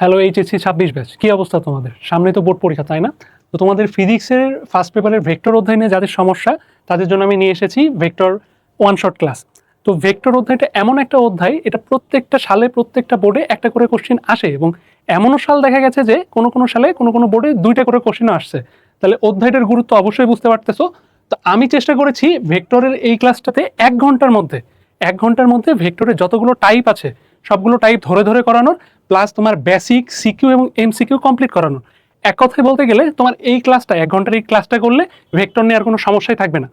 Hello HSC 26 batch, কি অবস্থা তোমাদের? সামনে তো বোর্ড পরীক্ষা, তাই না? তো তোমাদের ফিজিক্সের ফার্স্ট পেপারের ভেক্টর অধ্যায় নিয়ে যাদের সমস্যা তাদের জন্য আমি নিয়ে এসেছি ভেক্টর ওয়ান শট ক্লাস। তো ভেক্টর অধ্যায়টা এমন একটা অধ্যায়, এটা প্রত্যেকটা সালে প্রত্যেকটা বোর্ডে একটা করে কোশ্চেন আসে, এবং এমনও সাল দেখা গেছে যে কোনো কোনো সালে কোনো কোনো বোর্ডে দুইটা করে কোশ্চেনও আসছে। তাহলে অধ্যায়টার গুরুত্ব অবশ্যই বুঝতে পারতেছো। তো আমি চেষ্টা করেছি ভেক্টরের এই ক্লাসটাতে 1 ঘন্টার মধ্যে ভেক্টরের যতগুলো টাইপ আছে সবগুলো টাইপ ধরে ধরে করানোর, প্লাস তোমার বেসিক সিকিউ এবং এমসিকিউ কমপ্লিট করানোর। এক কথায় বলতে গেলে তোমার এই ক্লাসটা 1 ঘন্টার এই ক্লাসটা করলে ভেক্টর নিয়ে আর কোনো সমস্যাই থাকবে না।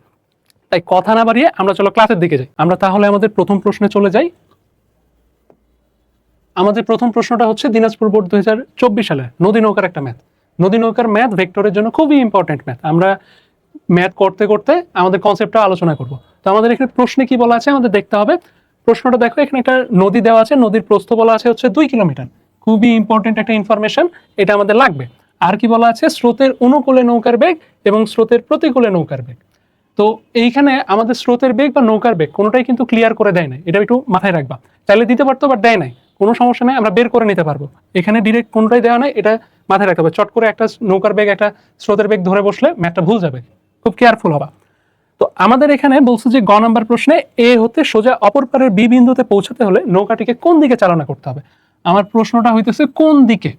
তাই কথা না বাড়িয়ে আমরা চলো ক্লাসের দিকে যাই। আমরা তাহলে আমাদের প্রথম প্রশ্নে চলে যাই। আমাদের প্রথম প্রশ্নটা হচ্ছে দিনাজপুর বোর্ড 2024 সালে নদী নৌকার একটা ম্যাথ। নদী নৌকার ম্যাথ ভেক্টরের জন্য খুবই ইম্পর্টেন্ট ম্যাথ। আমরা ম্যাথ করতে করতে আমাদের কনসেপ্টটা আলোচনা করব। তো আমাদের এখানে প্রশ্নে কি বলা আছে আমাদের দেখতে হবে। প্রশ্নটা দেখো, এখানে একটা নদী দেওয়া আছে, নদীর প্রস্থ বলা আছে হচ্ছে 2 কিলোমিটার। খুবই ইম্পর্টেন্ট একটা ইনফরমেশন, এটা আমাদের লাগবে। আর কি বলা আছে, স্রোতের অনুকূলে নৌকার বেগ এবং স্রোতের প্রতিকূলে নৌকার বেগ। তো এইখানে আমাদের স্রোতের বেগ বা নৌকার বেগ কোনোটাই কিন্তু ক্লিয়ার করে দেয় না, এটা একটু মাথায় রাখবা। চাইলে দিতে পারতো বাট দেয় নাই, কোনো সমস্যা নেই, আমরা বের করে নিতে পারবো। এখানে ডিরেক্ট কোনোটাই দেওয়া নাই, এটা মাথায় রাখতে হবে। চট করে একটা নৌকার বেগ একটা স্রোতের বেগ ধরে বসলে ম্যাথটা ভুল যাবে, খুব কেয়ারফুল হবা। তো আমাদের এখানে বলছে যে গ নাম্বার প্রশ্নে এ হতে সোজা অপর পারের বি বিন্দুতে পৌঁছাতে হলে নৌকাটিকে কোন দিকে চালনা করতে হবে। আমার প্রশ্নটা হইতেছে কোন দিকে।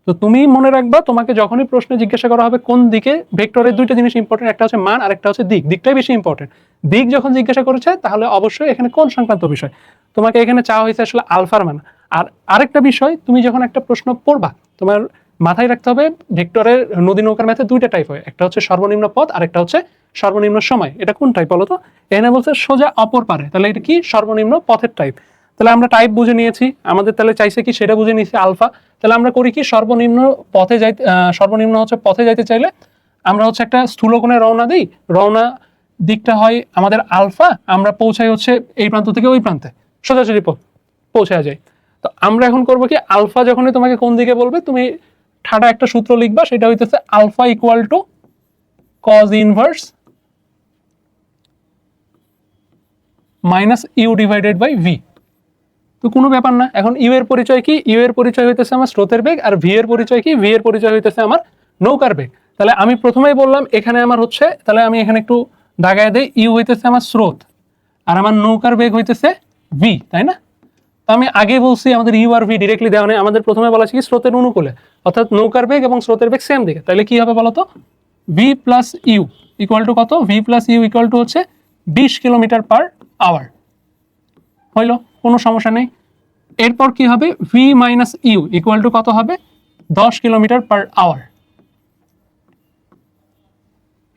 তো তুমি মনে রাখবা, তোমাকে যখনই প্রশ্নে জিজ্ঞাসা করা হবে কোন দিকে, ভেক্টরের দুইটা জিনিস ইম্পর্টেন্ট, একটা হচ্ছে মান আর একটা হচ্ছে দিক। দিকটাই বেশি ইম্পর্টেন্ট। দিক যখন জিজ্ঞাসা করেছে তাহলে অবশ্যই এখানে কোন সংক্রান্ত বিষয়। তোমাকে এখানে চাওয়া হয়েছে আসলে আলফার মান। আর আরেকটা বিষয়, তুমি যখন একটা প্রশ্ন পড়বা তোমার মাথায় রাখতে হবে ভেক্টরের নদী নৌকার ম্যাথে দুইটা টাইপ হয়, একটা হচ্ছে সর্বনিম্ন পথ আর একটা হচ্ছে সর্বনিম্ন সময়। এটা কোন টাইপ বলো তো? এখানে বলছে সোজা অপর পারে, তাহলে এটা কি? সর্বনিম্ন পথের টাইপ। তাহলে আমরা টাইপ বুঝে নিয়েছি, আমাদের তাহলে চাইছে কি সেটা বুঝে নিয়েছি আলফা। তাহলে আমরা করি কি, সর্বনিম্ন পথে যাইতে সর্বনিম্ন হচ্ছে পথে যাইতে চাইলে আমরা হচ্ছে একটা স্থূলকোণে রওনা দিই। রওনা দিকটা হয় আমাদের আলফা, আমরা পৌঁছাই হচ্ছে এই প্রান্ত থেকে ওই প্রান্তে, সোজাসুজি পৌঁছা যায়। তো আমরা এখন করবো কি, আলফা যখনই তোমাকে কোন দিকে বলবে তুমি ঠাডা একটা সূত্র লিখবা, সেটা হইতেছে alpha equal to cos inverse minus u divided by v. তো কোনো ব্যাপার না। এখন ইউ এর পরিচয় কি? ইউ এর পরিচয় হইতেছে আমার স্রোতের বেগ, আর ভি এর পরিচয় কি? ভি এর পরিচয় হইতেছে আমার নৌকার বেগ। তাহলে আমি প্রথমেই বললাম এখানে আমার হচ্ছে, তাহলে আমি এখানে একটু দাগায় দেই, ইউ হইতেছে আমার স্রোত আর আমার নৌকার বেগ হইতেছে ভি, তাই না? তো আমি আগে বলছি আমাদের ইউ আর ভি ডিরেক্টলি দেওয়া নেই, আমাদের প্রথমে বলা আছে কি স্রোতের অনুকূলে, অর্থাৎ নৌকার বেগ এবং স্রোতের বেগ সেম দিকে। তাহলে কি হবে বলতো? V plus U equal to কত? V plus U equal to হচ্ছে 20 কিলোমিটার পার আওয়ার। হইল, কোনো সমস্যা নেই। এরপর কি হবে? V minus u equal to কত হবে? 10 কিলোমিটার পার আওয়ার।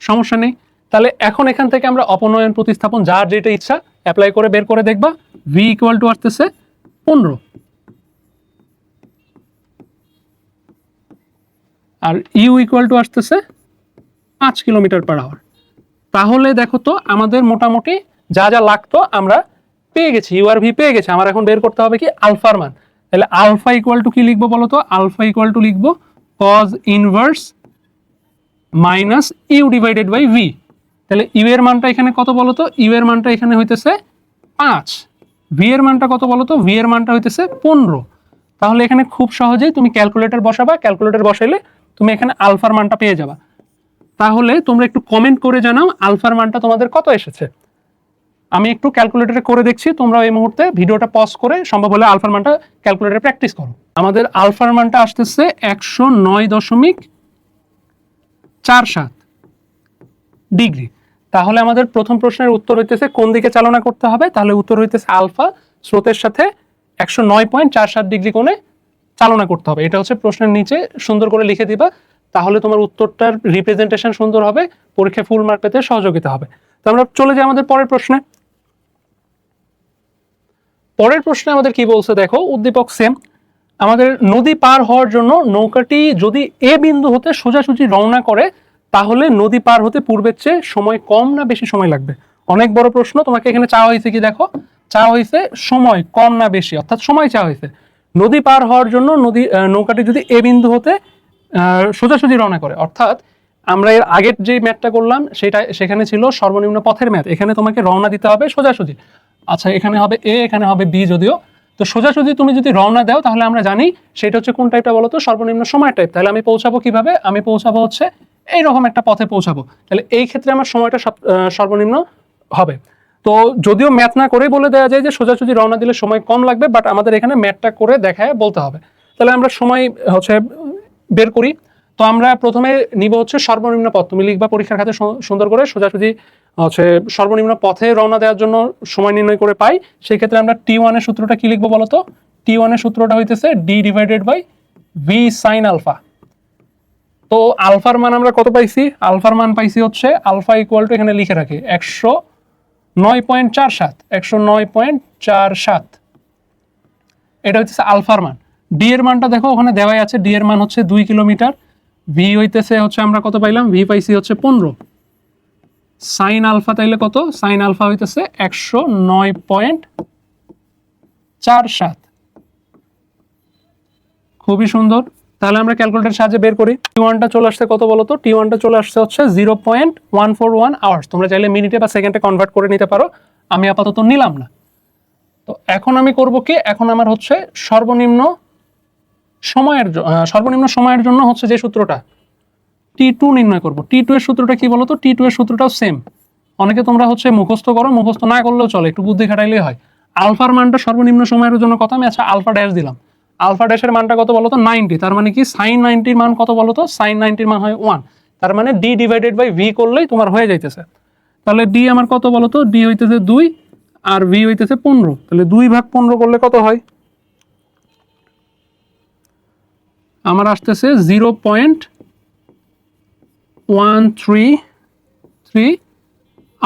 সমস্যা নেই। তাহলে এখন এখান থেকে আমরা অপনয়ন প্রতিস্থাপন যার যেটা ইচ্ছা অ্যাপ্লাই করে বের করে দেখবা। ভি ইকুয়াল টু আসতেছে 15 আর ইউ ইকুয়াল টু আসতেছে 5 কিলোমিটার পার আওয়ার। তাহলে দেখো তো আমাদের মোটামুটি যা যা লাগতো আমরা পেয়ে গেছি, ইউ আর ভি পেয়ে গেছি। আমার এখন বের করতে হবে কি আলফার মান। তাহলে আলফা ইকুয়াল টু কি লিখবো বলো তো? আলফা ইকুয়াল টু লিখবো cos inverse minus u divided by v. তাহলে ইউ এর মানটা এখানে কত বলো তো? ইউ এর মানটা এখানে হইতেছে 5। ভি এর মানটা কত বলো তো? ভি এর মানটা হইতেছে 15। তাহলে এখানে খুব সহজেই তুমি ক্যালকুলেটর বসাবা, ক্যালকুলেটর বসাইলে তুমি এখানে আলফার মানটা পেয়ে যাবা। তাহলে তোমরা একটু কমেন্ট করে জানাও আলফার মানটা তোমাদের কত এসেছে। আমি একটু ক্যালকুলেটরে করে দেখছি, তোমরা এই মুহূর্তে ভিডিওটা পজ করে সম্ভব হলে আলফার মানটা ক্যালকুলেটরে প্র্যাকটিস করো। আমাদের আলফার মানটা আসতেছে 109.47 ডিগ্রি। তাহলে আমাদের প্রথম প্রশ্নের উত্তর হইতেছে কোন দিকে চালনা করতে হবে। তাহলে উত্তর হইতেছে আলফা স্রোতের সাথে 109.47 ডিগ্রি কোণে চালনা করতে হবে। এটা হচ্ছে প্রশ্নের নিচে সুন্দর করে লিখে দিবা, তাহলে তোমার উত্তরটার রিপ্রেজেন্টেশন সুন্দর হবে, পরীক্ষায় ফুল মার্ক পেতে সহযোগিতা হবে। তো আমরা চলে যাই আমাদের পরের প্রশ্নে। পরের প্রশ্নে আমাদের কি বলছে দেখো, উদ্দীপক সেম। আমাদের নদী পার হওয়ার জন্য নৌকাটি যদি এ বিন্দু হতে সোজাসুজি রওনা করে তাহলে নদী পার হতে পূর্বের চেয়ে সময় কম না বেশি সময় লাগবে? অনেক বড় প্রশ্ন। তোমাকে এখানে চাওয়া হয়েছে কি দেখো, চাওয়া হয়েছে সময় কম না বেশি, অর্থাৎ সময় চাওয়া হয়েছে। নদী পার হওয়ার জন্য নৌকাটি যদি এ বিন্দু হতে সোজাসুজি রওনা করে, অর্থাৎ আমরা এর আগের যে ম্যাথটা করলাম সেখানে ছিল সর্বনিম্ন পথের ম্যাথ, এখানে তোমাকে রওনা দিতে হবে সোজাসুজি। আচ্ছা, এখানে হবে এ, এখানে হবে বি, যদিও তো সোজাসুজি তুমি যদি রওনা দাও তাহলে আমরা জানি সেটা হচ্ছে কোন টাইপটা বলো তো, সর্বনিম্ন সময় টাইপ। তাহলে আমি পৌঁছাবো কিভাবে? আমি পৌঁছাবো হচ্ছে এইরকম একটা পথে পৌঁছাবো। তাহলে এই ক্ষেত্রে আমার সময়টা সর্বনিম্ন হবে। তো যদিও ম্যাথ না করেই বলে দেওয়া যায় যে সোজাসুজি রওনা দিলে সময় কম লাগবে, বাট আমাদের এখানে ম্যাথটা করে দেখায় বলতে হবে। তাহলে আমরা সময় হচ্ছে বের করি। তো আমরা প্রথমে নিব হচ্ছে সর্বনিম্ন পথ। তুমি লিখবা পরীক্ষার খাতে সুন্দর করে, সোজাসুজি হচ্ছে সর্বনিম্ন পথে রওনা দেওয়ার জন্য সময় নির্ণয় করে পাই। সেই ক্ষেত্রে আমরা T1 এর সূত্রটা কি লিখবো বলতো? T1 এর সূত্রটা হইতেছে D/V sin আলফা। তো আলফার মান আমরা কত পাইছি? আলফার মান পাইছি হচ্ছে আলফা ইকুয়াল টু, এখানে লিখে রাখি 109.47, 109.47। এটা হচ্ছে আলফার মান। ডি এর মানটা দেখো ওখানে দেওয়াই আছে, ডি এর মান হচ্ছে 2 কিলোমিটার। ভি হইতেছে হচ্ছে আমরা কত পাইলাম? ভি পাইছি হচ্ছে 15। সাইন আলফা তাইলে কত? সাইন আলফা হইতেছে 109.47। খুবই সুন্দর। তাহলে আমরা ক্যালকুলেটরের সাহায্যে বের করি। T1টা চলে আসছে কত বলো তো? T1টা চলে আসছে হচ্ছে 0.141 আওয়ার্স। তোমরা চাইলে মিনিটে বা সেকেন্ডে কনভার্ট করে নিতে পারো, আমি আপাতত নিলাম না। তো এখন আমি করব কি? এখন আমার হচ্ছে সর্বনিম্ন সময়ের জন্য হচ্ছে যে সূত্রটা T2 নির্ণয় করব। T2 এর সূত্রটা কি বলো তো? T2 এর সূত্রটাও সেম। অনেকে তোমরা হচ্ছে মুখস্থ করো, মুখস্থ না করলেও চলে, একটু বুদ্ধি খাটাইলেই হয়। আলফার মানটা সর্বনিম্ন সময়ের জন্য কত? আমি আচ্ছা আলফা ড্যাশ দিলাম। আলফা ড্যাশের মানটা কত বলো তো? 90। তার মানে কি সাইন 90-র মান কত বলো তো? সাইন 90-র মান হয় 1। তার মানে D/V করলেই তোমার হয়ে যাইতেছে। তাহলে ডি আমার কত বলো তো? ডি হইতেছে 2 আর ভি হইতেছে 15। তাহলে 2/15 করলে কত হয়? আমার আসতেছে 0.133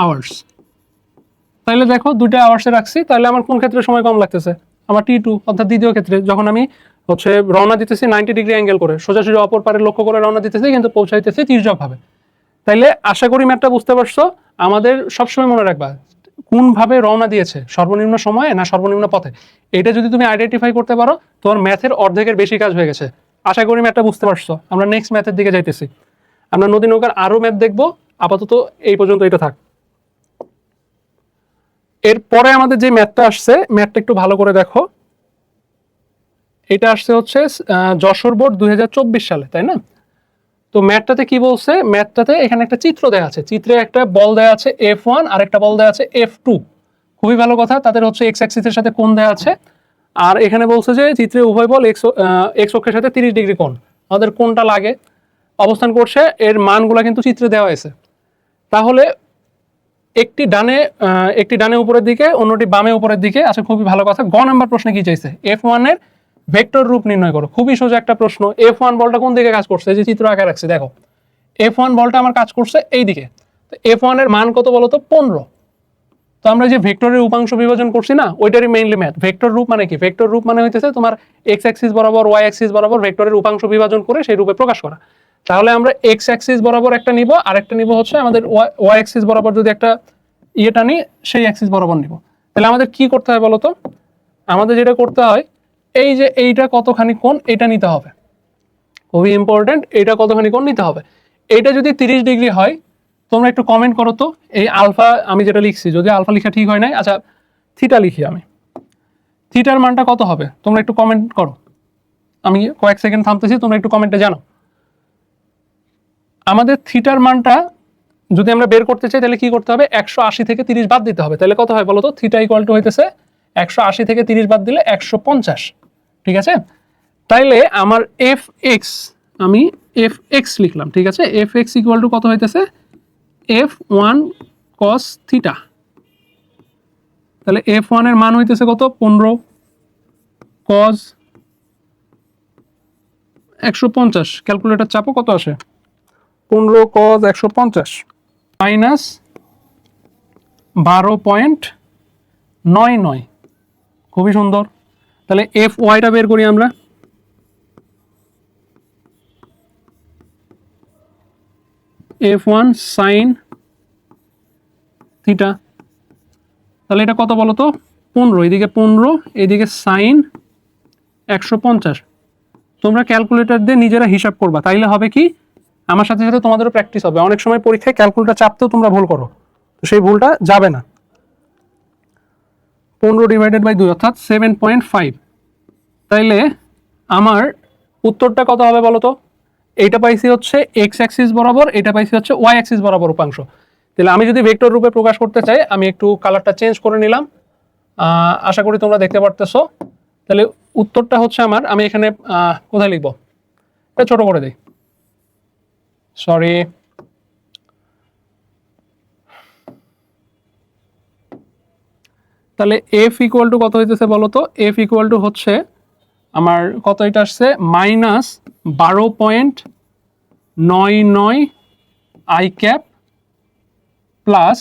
আওয়ার্স। তাহলে দেখো 2টা আওয়ার্সে রাখছি, তাহলে আমার কোন ক্ষেত্রে সময় কম লাগতেছে? আমার T2 অর্থাৎ দ্বিতীয় ক্ষেত্রে, যখন আমি হচ্ছে রওনা দিতেছি 90 ডিগ্রি অ্যাঙ্গেল করে, সোজাসুজি অপর পারে লক্ষ্য করে রওনা দিতেছি, কিন্তু পৌঁছাইতেছি তির্যকভাবে। তাইলে আশা করি ম্যাথটা বুঝতে পারছো। আমাদের সবসময় মনে রাখবা কোনভাবে রওনা দিয়েছে, সর্বনিম্ন সময়ে না সর্বনিম্ন পথে। এটা যদি তুমি আইডেন্টিফাই করতে পারো, তোমার ম্যাথের অর্ধেকের বেশি কাজ হয়ে গেছে। আশা করি ম্যাথটা বুঝতে পারছো। আমরা নেক্সট ম্যাথের দিকে যাইতেছি। আমরা নদী নৌকার আরো ম্যাথ দেখবো, আপাতত এই পর্যন্ত এটা থাক। এরপরে আমাদের যে ম্যাথটা আসছে, ম্যাথটা একটু ভালো করে দেখো। এটা আসছে হচ্ছে যশোর বোর্ড 2024 সালে, তাই না? তো ম্যাথটাতে কি বলছে? ম্যাথটাতে এখানে একটা চিত্র দেওয়া আছে। চিত্রে একটা বল দেওয়া আছে F1 আর একটা বল দেওয়া আছে F2। খুবই ভালো কথা, তাদের হচ্ছে এক্স অ্যাক্সিসের সাথে কোণ দেওয়া আছে। আর এখানে বলছে যে চিত্রে উভয় বল এক্স অক্ষের সাথে 30 ডিগ্রি কোণ। আমাদের কোনটা লাগে অবস্থান করছে, এর মানগুলো কিন্তু চিত্রে দেওয়া আছে। তাহলে একটি ডানে উপরের দিকে, অন্যটি বামে উপরের দিকে। আচ্ছা, খুবই ভালো কথা। গ নাম্বার প্রশ্নে কি চাইছে? F1 এর ভেক্টর রূপ নির্ণয় করো। খুবই সোজা একটা প্রশ্ন। F1 বলটা কোন দিকে কাজ করছে? এই যে চিত্র আঁকা রাখছি দেখো, F1 বলটা আমার কাজ করছে এই দিকে। তো F1 এর মান কত বলো তো? 15। তো আমরা যে ভেক্টরের উপাংশ বিভাজন করছি না, ওইটারই মেইনলি ম্যাথ। ভেক্টর রূপ মানে কি? ভেক্টর রূপ মানে হইতেছে তোমার এক্স অ্যাক্সিস বরাবর ওয়াই অ্যাক্সিস বরাবর ভেক্টরের উপাংশ বিভাজন করে সেই রূপে প্রকাশ করা। তাহলে আমরা এক্স অ্যাক্সিস বরাবর একটা নিব, আর একটা নিব হচ্ছে আমাদের ওয়াই অ্যাক্সিস বরাবর যদি একটা ইয়েটা নিই, সেই অ্যাক্সিস বরাবর নিব। তাহলে আমাদের কি করতে হয় বলো তো? আমাদের যেটা করতে হয়, এই যে এইটা কতখানি কোণ, এটা নিতে হবে। খুবই ইম্পর্টেন্ট, এইটা কতখানি কোণ নিতে হবে। এইটা যদি 30 ডিগ্রি হয়, তোমরা একটু কমেন্ট করো তো। এই আলফা আমি যেটা লিখছি, যদি আলফা লেখা ঠিক হয় নাই, আচ্ছা থিটা লিখি আমি। থিটার মানটা কত হবে তোমরা একটু কমেন্ট করো। আমি কয়েক সেকেন্ড থামতেছি, তোমরা একটু কমেন্টে জানো। আমাদের থিটার মানটা যদি আমরা বের করতে চাই, তাহলে কি করতে হবে? 180 থেকে 30 বাদ দিতে হবে। তাহলে কত হয় বলো তো? থিটা ইকুয়াল টু হইতেছে 180 থেকে 30 বাদ দিলে 150। ঠিক আছে? তাইলে আমার এফ এক্স, আমি এফ এক্স লিখলাম। ঠিক আছে? এফ এক্স ইকুয়াল টু কত হইতেছে? F1 cos theta. তাহলে F1 এর মান হইতেছে কত? 15 cos 150। ক্যালকুলেটর চাপো, কত আসে? 15 cos 150 মাইনাস 12.99। খুবই সুন্দর। তাহলে এফ ওয়াইটা বের করি আমরা। F1 sin theta. তাহলে এটা কত বলো তো? 15, এদিকে 15, এদিকে সাইন 150। তোমরা ক্যালকুলেটর দিয়ে নিজেরা হিসাব করবা, তাইলে হবে কি, আমার সাথে সাথে তোমাদেরও প্র্যাকটিস হবে। অনেক সময় পরীক্ষায় ক্যালকুলেটর চাপতেও তোমরা ভুল করো, তো সেই ভুলটা যাবে না। 15 ডিভাইডেড বাই 2 অর্থাৎ 7.5। তাইলে আমার উত্তরটা কত হবে বলো তো? এইটা পাইছি হচ্ছে এক্স অ্যাক্সিস বরাবর, এটা পাইছি হচ্ছে ওয়াই অ্যাক্সিস বরাবর উপাংশ। তাহলে আমি যদি ভেক্টর রূপে প্রকাশ করতে চাই, আমি একটু কালারটা চেঞ্জ করে নিলাম, আশা করি তোমরা দেখতে পারতেছো। তাহলে উত্তরটা হচ্ছে আমার, আমি এখানে কোথায় লিখবো, এটা ছোট করে দিই, সরি। তাহলে এফ ইকুয়াল টু কত হইতেছে বলো তো? এফ ইকুয়াল টু হচ্ছে আমার কত, এটা আসছে -12.99 I cap plus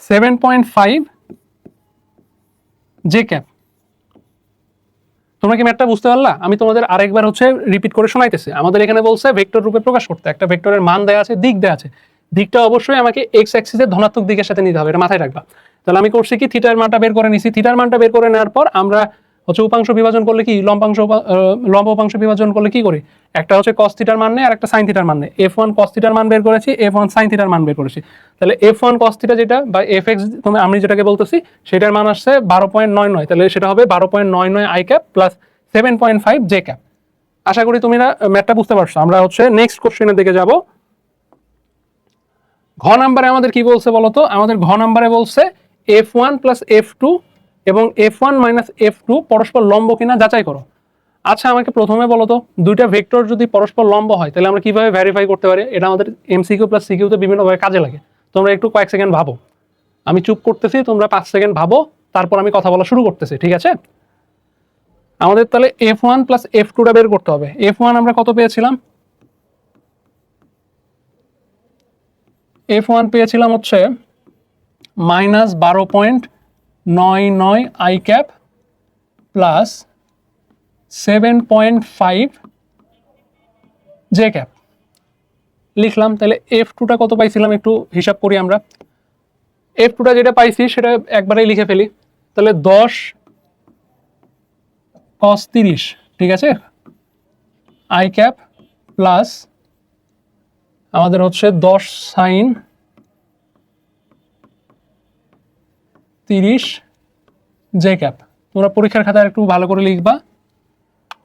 7.5 J cap. তোমরা কি ম্যাথটা বুঝতে পারলা? আমি তোমাদের আরেকবার হচ্ছে রিপিট করে শোনাইতেছি। আমাদের এখানে বলছে ভেক্টর রূপে প্রকাশ করতে, একটা ভেক্টরের মান দেওয়া আছে, দিক দেওয়া আছে, দিকটা অবশ্যই আমাকে এক্স অ্যাক্সিসের ধনাত্মক দিকের সাথে নিতে হবে, এটা মাথায় রাখবা। তাহলে আমি করছি কি, থিটার মানটা বের করে নিছি। থিটার মানটা বের করে নেওয়ার পর আমরা হচ্ছে উপাংশ বিভাজন করলে কি, লম্ব উপাংশ বিভাজন করলে কি করি, একটা হচ্ছে কস থিটার মান নেই আর একটা সাইন থিটার মান নেই। F1 কস থিটার মান বের করেছি, F1 সাইন থিটার মান বের করেছি। তাহলে F1 কস থিটা যেটা বা Fx আমি যেটাকে বলতেছি, সেটার মান আসছে 12.99। তাহলে সেটা হবে 12.99 I cap plus 7.5 J cap. আশা করি তুমি ম্যাথটা বুঝতে পারছো। আমরা হচ্ছে নেক্সট কোশ্চেনের দিকে যাব। ঘ নাম্বারে আমাদের কি বলছে বলতো? আমাদের ঘ নাম্বারে বলছে F1 প্লাস F2 এবং F1 মাইনাস F2 পরস্পর লম্ব কিনা যাচাই করো। আচ্ছা, আমাকে প্রথমে বলো তো, দুইটা ভেক্টর যদি পরস্পর লম্ব হয় তাহলে আমরা কিভাবে ভেরিফাই করতে পারি? এটা আমাদের এমসিকিউ প্লাস সিকিউতে বিভিন্নভাবে কাজে লাগে। তোমরা একটু কয়েক সেকেন্ড ভাবো, আমি চুপ করতেছি, তোমরা 5 সেকেন্ড ভাবো, তারপর আমি কথা বলা শুরু করতেছি, ঠিক আছে? আমাদের তাহলে F1 প্লাস F2টা বের করতে হবে। F1 আমরা কত পেয়েছিলাম? F1 পেয়েছিলাম হচ্ছে -12.99 I cap plus 7.5 J cap লিখলাম। তাহলে F2টা কত পাইছিলাম একটু হিসাব করি আমরা। F2টা যেটা পাইছি সেটা একবারেই লিখে ফেলি। তাহলে 10 cos 30, ঠিক আছে, আই ক্যাপ প্লাস আমাদের হচ্ছে 10 সাইন 30 জে ক্যাপ। তোমরা পরীক্ষার খাতায় একটু ভালো করে লিখবা।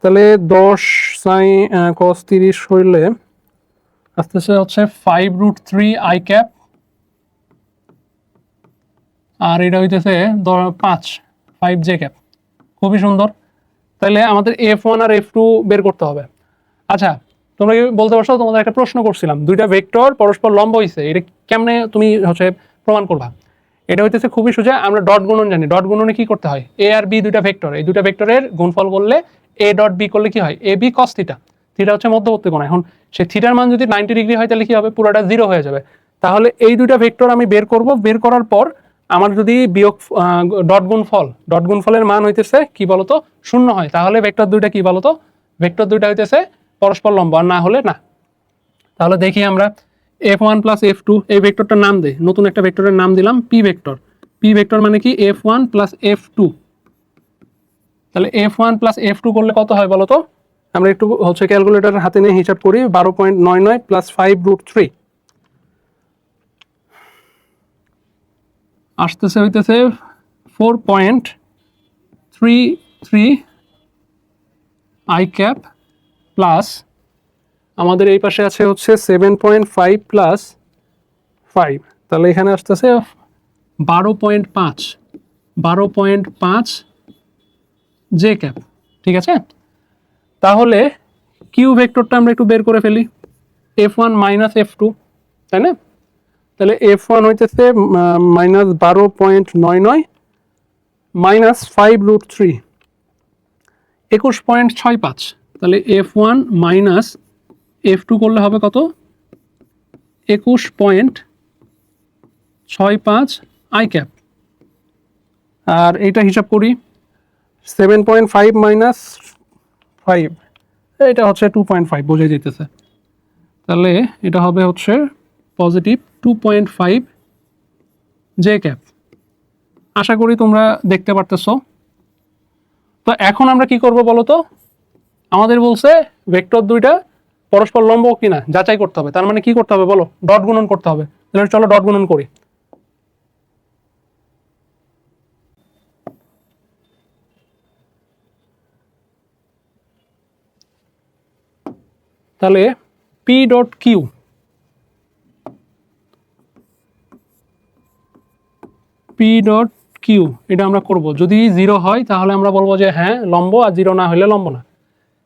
তাহলে 10 সাইন cos 30 হইলে আস্তে আস্তে হচ্ছে 5√3 আই ক্যাপ, আর এটা হইতেছে 5 জে ক্যাপ। খুবই সুন্দর। তাহলে আমাদের F1 আর F2 বের করতে হবে। আচ্ছা, তোমরা কি বলতে পারছো, তোমাদের একটা প্রশ্ন করছিলাম, দুইটা ভেক্টর পরস্পর লম্ব হইছে, এটা কেমনে তুমি হচ্ছে প্রমাণ করবা? এটা হইতেছে খুবই সোজা, আমরা ডট গুণন জানি। ডট গুণনে কি করতে হয়? এ আর বি দুইটা ভেক্টর, এই দুইটা ভেক্টরের গুণফল করলে এ ডট বি করলে কি হয়? A B cos theta. Theta হচ্ছে মধ্যবর্তী কোণ। এখন সেই থিটার মান যদি 90 ডিগ্রি হয় তাহলে কি হবে? পুরোটা 0 হয়ে যাবে। তাহলে এই দুইটা ভেক্টর আমি বের করব। বের করার পর আমার যদি বিয়োগ ডট গুণফলের মান হইতেছে কি বলতো 0 হয়, তাহলে ভেক্টর দুইটা কি বলতো? ভেক্টর দুইটা হইতেছে পরস্পর লম্ব, আর না হলে না। তাহলে দেখি আমরা F1 প্লাস F2, এই ভেক্টরটার নাম দেই, নতুন একটা ভেক্টরের নাম দিলাম পি ভেক্টর। পি ভেক্টর মানে কি? F1 plus F2। তাহলে F1 প্লাস F2 করলে কত হয় বলো তো? আমরা একটু হচ্ছে ক্যালকুলেটর হাতে নিয়ে হিসাব করি। 12.99 প্লাস 5√3 আসতেছে হইতেছে 4.33 আই ক্যাপ প্লাস আমাদের এই পাশে আছে হচ্ছে 7.5 প্লাস 5, তাহলে এখানে আসতেছে 12.5 জে ক্যাপ, ঠিক আছে? তাহলে কিউ ভেক্টরটা আমরা একটু বের করে ফেলি, F1 মাইনাস F2, তাই না? তাহলে F1 হইতেছে -12.99 মাইনাস 5√3 21.65। তাহলে F1 মাইনাস F2 করলে হবে কত? 21.65 আই ক্যাপ। আর এইটা হিসাব করি, 7.5 মাইনাস 5, এটা হচ্ছে 2.5, বোঝাই যেতেছে। তাহলে এটা হবে হচ্ছে পজিটিভ 2.5 জে ক্যাপ। আশা করি তোমরা দেখতে পারতেছো। তো এখন আমরা কি করব বলো তো? আমাদের বলছে ভেক্টর দুইটা পরস্পর লম্ব কিনা যাচাই করতে হবে। তার মানে কি করতে হবে বলো? ডট গুণন করতে হবে। তাহলে চলো ডট গুণন করি। তাহলে p dot q, p dot q এটা আমরা করব। যদি 0 হয় তাহলে আমরা বলবো যে হ্যাঁ লম্ব, আর 0 না হলে লম্ব না।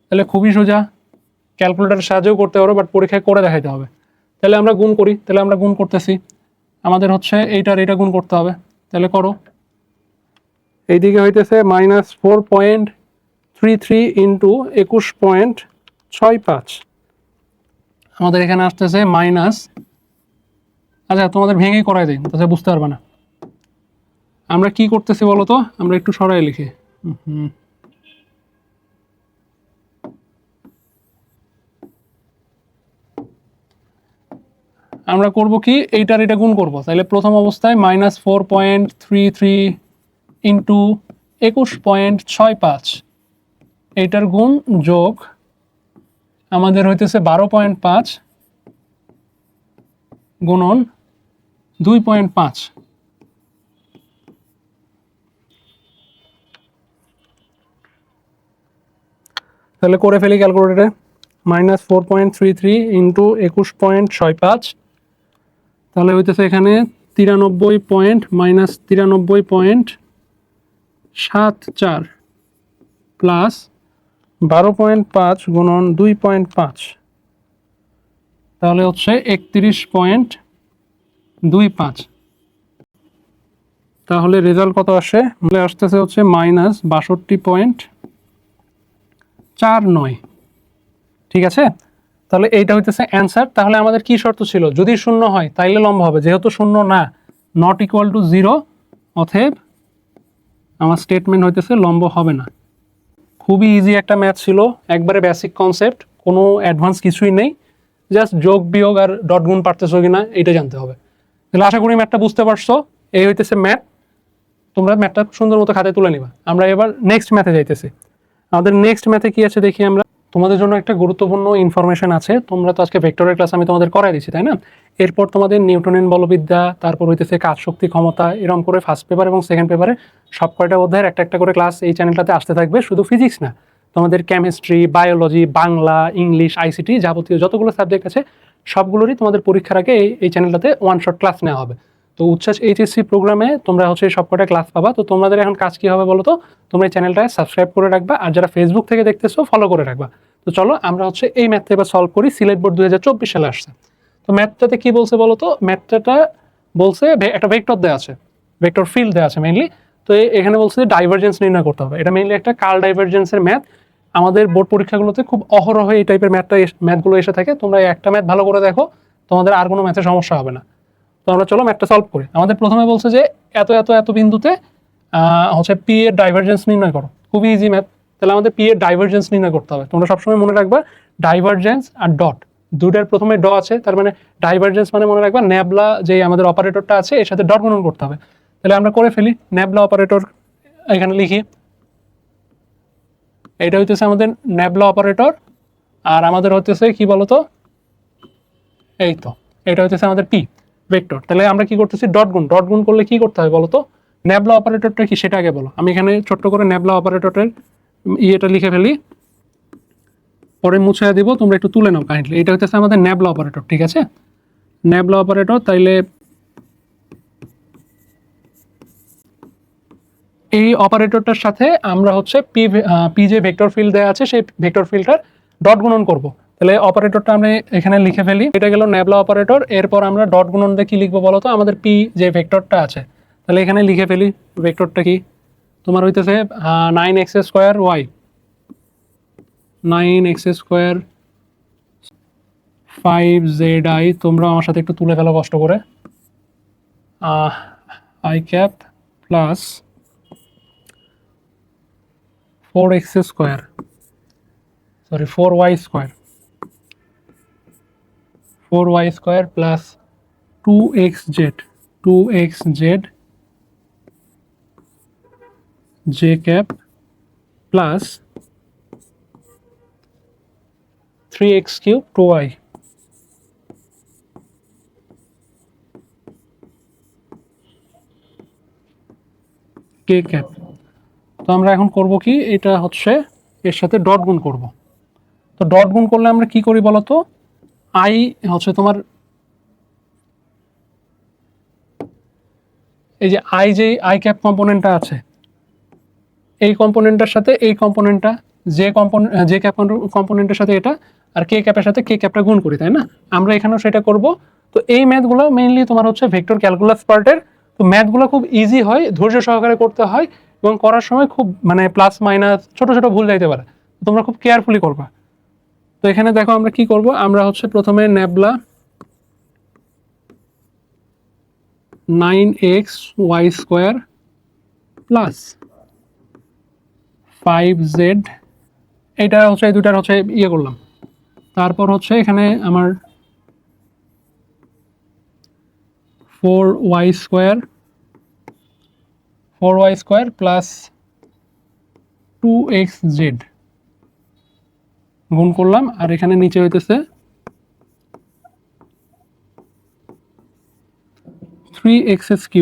তাহলে খুবই সোজা, ক্যালকুলেটারের সাহায্যেও করতে পারো, বাট পরীক্ষায় করে দেখাইতে হবে। তাহলে আমরা গুণ করি, তাহলে আমরা গুণ করতেছি, আমাদের হচ্ছে এইটার এটা গুণ করতে হবে। তাহলে করো, এইদিকে হইতেছে -4.33 ইন্টু 21.65, আমাদের এখানে আসতেছে মাইনাস, আচ্ছা তোমাদের ভেঙেই করাই দিই, তাহলে বুঝতে পারবে না। আমরা কি করতেছি বলো তো, আমরা একটু সরাই লিখি। আমরা করব কি, এইটার এটা গুণ করব। তাহলে প্রথম অবস্থায় -4.33 ইন্টু 21.65, এইটার গুণ যোগ আমাদের হইতেছে 12.5 গুণন 2.5। তাহলে করে ফেলি ক্যালকুলেটরে, -4.33 ইন্টু 21.65, তাহলে হইতেছে এখানে 93.-93.74 প্লাস 12.5 গুণন 2.5, তাহলে হচ্ছে 31.25। তাহলে রেজাল্ট কত আসে, আসতেছে হচ্ছে -62.49। ঠিক আছে, তাহলে এইটা হইতেছে অ্যান্সার। তাহলে আমাদের কি শর্ত ছিল, যদি 0 হয় তাইলে লম্ব হবে, যেহেতু 0 না, নট ইকুয়াল টু 0, অতএব আমার স্টেটমেন্ট হইতেছে লম্ব হবে না। খুবই ইজি একটা ম্যাথ ছিল, একবারে বেসিক কনসেপ্ট, কোনো অ্যাডভান্স কিছুই নেই, জাস্ট যোগ বিয়োগ আর ডট গুণ পারতেছো কিনা এটা জানতে হবে। তাহলে আশা করি ম্যাথটা বুঝতে পারছো, এই হইতেছে ম্যাথ, তোমরা ম্যাথটা সুন্দর মতো খাতায় তুলে নিবা। আমরা এবার নেক্সট ম্যাথে যাইতেছি। আমাদের নেক্সট ম্যাথে কি আছে দেখি আমরা। তোমাদের জন্য একটা গুরুত্বপূর্ণ ইনফরমেশন আছে, তোমরা তো আজকে ভেক্টরের ক্লাস আমি তোমাদের করাই দিচ্ছি, তাই না? এরপর তোমাদের নিউটনের বলবিদ্যা, তারপর হইতেছে কাজ শক্তি ক্ষমতা, এরকম করে ফার্স্ট পেপার এবং সেকেন্ড পেপারে সব কয়টা অধ্যায়ের একটা একটা করে ক্লাস এই চ্যানেলটাতে আসতে থাকবে। শুধু ফিজিক্স না, তোমাদের chemistry, biology, Bangla, English, ICT, যাবতীয় যতগুলো সাবজেক্ট আছে সবগুলোরই তোমাদের পরীক্ষার আগে এই চ্যানেলটাতে ওয়ান শট ক্লাস নেওয়া হবে। তো উচ্ছ্বাস এইচএসসি প্রোগ্রামে তোমরা হচ্ছে সব কটা ক্লাস পাবা। তো তোমাদের এখন কাজ কি হবে বলো তো, তোমরা এই চ্যানেলটায় সাবস্ক্রাইব করে রাখবা, আর যারা ফেসবুক থেকে দেখতেছো ফলো করে রাখবা। তো চলো আমরা হচ্ছে এই ম্যাথটা এবার সলভ করি। সিলেট বোর্ড 2024 সালে আসছে। তো ম্যাথটাতে কি বলছে বলো তো, ম্যাথটা বলছে একটা ভেক্টর দেওয়া আছে, ভেক্টর ফিল্ড দেওয়া আছে মেইনলি। তো এখানে বলছে যে ডাইভারজেন্স নির্ণয় করতে হবে। এটা মেইনলি একটা কার্ল ডাইভারজেন্সের ম্যাথ। আমাদের বোর্ড পরীক্ষাগুলোতে খুব অহরহ এই টাইপের ম্যাথগুলো এসে থাকে। তোমরা একটা ম্যাথ ভালো করে দেখো, তোমাদের আর কোনো ম্যাথে সমস্যা হবে না। তো আমরা চলো ম্যাথটা সলভ করি। আমাদের প্রথমে বলছে যে এত এত এত বিন্দুতে হচ্ছে পি এর ডাইভারজেন্স নির্ণয় করো। খুবই ইজি ম্যাথ। তাহলে আমাদের পি এর ডাইভারজেন্স নির্ণয় করতে হবে। তোমরা সবসময় মনে রাখবা ডাইভারজেন্স আর ডট, দুটার প্রথমে ড আছে, তার মানে ডাইভারজেন্স মানে মনে রাখবা ন্যাবলা যে আমাদের অপারেটরটা আছে এর সাথে ডট গুণন করতে হবে। তাহলে আমরা করে ফেলি, ন্যাবলা অপারেটর এখানে লিখি, এটা হইতেছে আমাদের ন্যাবলা অপারেটর। আর আমাদের হইতেছে কি বলতো, এই তো এটা হইতেছে আমাদের পি ভেক্টর। তাহলে আমরা কি করতেছি, ডট গুণ। ডট গুণ করলে কি করতে হয় বলতো, ন্যাবলা অপারেটরটা কি সেটা আগে বলো। আমি এখানে ছোট্ট করে ন্যাবলা অপারেটরের ইয়েটা লিখে ফেলি, পরে মুছে দিব, তোমরা একটু তুলে নাও কাইন্ডলি। এটা হচ্ছে আমাদের ন্যাবলা অপারেটর, ঠিক আছে? Nabla operator. তাইলে এই অপারেটরটার সাথে আমরা হচ্ছে পি যে ভেক্টর ফিল্ড দেওয়া আছে সেই ভেক্টর ফিল্ডটার ডট গুণন করব। তাহলে অপারেটরটা আমরা এখানে লিখে ফেলি, এটা গেল ন্যাবলা অপারেটর। এরপর আমরা ডট গুণন দিয়ে কি লিখবো বলো তো, আমাদের পি যে ভেক্টরটা আছে, তাহলে এখানে লিখে ফেলি ভেক্টরটা কি তোমার হইতেছে 9x² y, 9x² 5zi। তোমরা আমার সাথে একটু তুলে ফেলো কষ্ট করে, i cap plus 4x² sorry 4y² plus 2xz j cap plus 3x³ 2y। K cap. তো আমরা এখন করব কি, এটা হচ্ছে এর সাথে ডট গুণ করব। তো ডট গুণ করলে আমরা কি করি বলতো, আই হচ্ছে তোমার এই যে আই ক্যাপ কম্পোনেন্টটা আছে, এই কম্পোনেন্টটার সাথে এই কম্পোনেন্টটা, যে ক্যাপ কম্পোনেন্টের সাথে এটা, আর কে ক্যাপের সাথে কে ক্যাপটা গুণ করি, তাই না? আমরা এখানেও সেটা করব। তো এই ম্যাথগুলো মেইনলি তোমার হচ্ছে ভেক্টর ক্যালকুলাস পার্টের। তো ম্যাথগুলো খুব ইজি হয়, ধৈর্য সহকারে করতে হয়, এবং করার সময় খুব মানে প্লাস মাইনাস ছোট ছোট ভুল যাইতে পারে, তোমরা খুব কেয়ারফুলি করবা। তো এখানে দেখো আমরা কি করব, আমরা হচ্ছে প্রথমে ন্যাবলা 9xy² প্লাস 5z, এটা হচ্ছে এই দুটার হচ্ছে ইয়ে করলাম। তারপর হচ্ছে এখানে আমার 4y² প্লাস 2xz গুণ করলাম, আর এখানে নিচে হইতেছে 3x³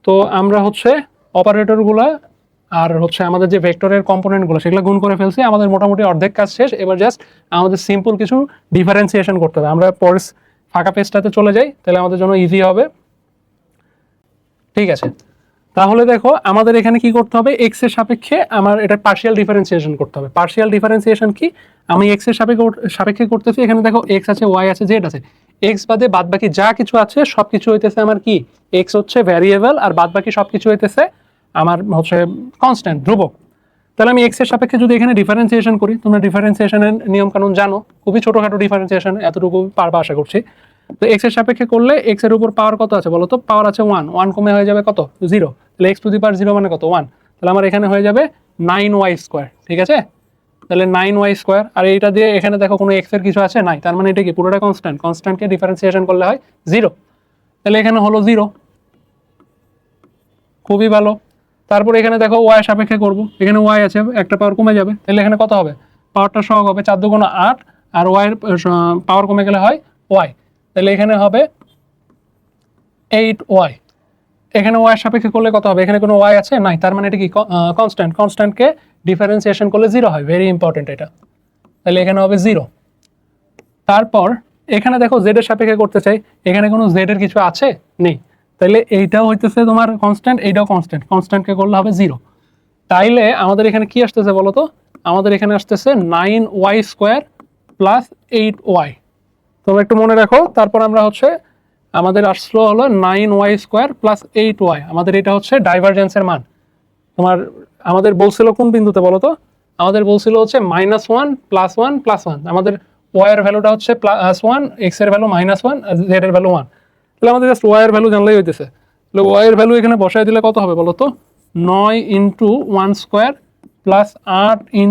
তো আমরা হচ্ছে অপারেটরগুলো আর হচ্ছে আমাদের যে ভেক্টরের কম্পোনেন্টগুলো সেগুলো গুণ করে ফেলছি, আমাদের মোটামুটি অর্ধেক কাজ শেষ। এবার জাস্ট আমাদের সিম্পল কিছু ডিফারেন্সিয়েশন করতে হবে। আমরা পরের ফাঁকা পেজটাতে চলে যাই, তাহলে আমাদের জন্য ইজি হবে। ঠিক আছে, তাহলে দেখো আমাদের এখানে কি করতে হবে, এক্স এর সাপেক্ষে আমার এটা পার্শিয়াল ডিফারেন্সিয়েশন করতে হবে। পার্শিয়াল ডিফারেন্সিয়েশন কি, আমি এক্স এর সাপেক্ষে করতেছি। এখানে দেখো এক্স আছে, ওয়াই আছে, জেড আছে, এক্স বাদে বাদ বাকি যা কিছু আছে সব কিছু হইতেছে আমার কি, এক্স হচ্ছে ভ্যারিয়েবল, আর বাদ বাকি সব কিছু হইতেছে আমার হচ্ছে কনস্ট্যান্ট, ধ্রুবক। তাহলে আমি এক্স এর সাপেক্ষে যদি এখানে ডিফারেন্সিয়েশন করি, তোমরা ডিফারেন্সিয়েশনের নিয়ম কানুন জানো, খুবই ছোটখাটো ডিফারেন্সিয়েশন, এতটুকু পারবা আশা করছি। তো এক্স এর সাপেক্ষে করলে এক্স এর উপর পাওয়ার কত আছে বলো তো, পাওয়ার আছে 1, 1 কমে হয়ে যাবে কত, 0। তাহলে এক্স টু দি পাওয়ার 0 মানে কত, 1। তাহলে আমার এখানে হয়ে যাবে 9y², ঠিক আছে? তাহলে 9y², আর এইটা দিয়ে এখানে দেখো কোনো এক্স এর কিছু আছে নাই, তার মানে এটা কি পুরোটা কনস্ট্যান্ট, কনস্ট্যান্টকে ডিফারেন্সিয়েশন করলে হয় 0। তাহলে এখানে হলো 0, খুবই ভালো। তারপর এখানে দেখো ওয়াই সাপেক্ষে করব, এখানে ওয়াই আছে, একটা পাওয়ার কমে যাবে, তাহলে এখানে কত হবে, পাওয়ারটা সহগ হবে 4 × 8, আর ওয়াইয়ের পাওয়ার কমে গেলে হয় ওয়াই, তাহলে এখানে হবে 8y। এখানে ওয়াই সাপেক্ষে করলে কত হবে, এখানে কোনো ওয়াই আছে নাই, তার মানে এটা কি কনস্ট্যান্ট, কনস্ট্যান্টকে ডিফারেন্সিয়েশন করলে 0 হয়, ভেরি ইম্পর্টেন্ট এটা। তাহলে এখানে হবে 0। তারপর এখানে দেখো জেড এর সাপেক্ষে করতে চাই, এখানে কোনো জেড এর কিছু আছে নেই, তাহলে এইটাও হইতেছে তোমার কনস্ট্যান্ট, এইটাও কনস্ট্যান্ট, কনস্ট্যান্টকে করলে হবে 0। তাইলে আমাদের এখানে কি আসতেছে বলো তো, আমাদের এখানে আসতেছে 9y² প্লাস 8y। তোমরা একটু মনে রাখো। তারপর আমরা হচ্ছে আমাদের আসলো হলো 9y² প্লাস 8y, আমাদের এটা হচ্ছে ডাইভারজেন্সের মান। তোমার আমাদের বলছিল কোন বিন্দুতে বলো তো, আমাদের বলছিল হচ্ছে -1 + 1 + 1, আমাদের y এর ভ্যালুটা হচ্ছে +1, x এর ভ্যালু -1, আর z এর ভ্যালু 1। তাহলে আমাদের জাস্ট y এর ভ্যালু জানলেই হইতেছে। তাহলে y এর ভ্যালু এখানে বসায় দিলে কত হবে বলো তো, 9 × 1² প্লাস 8 ×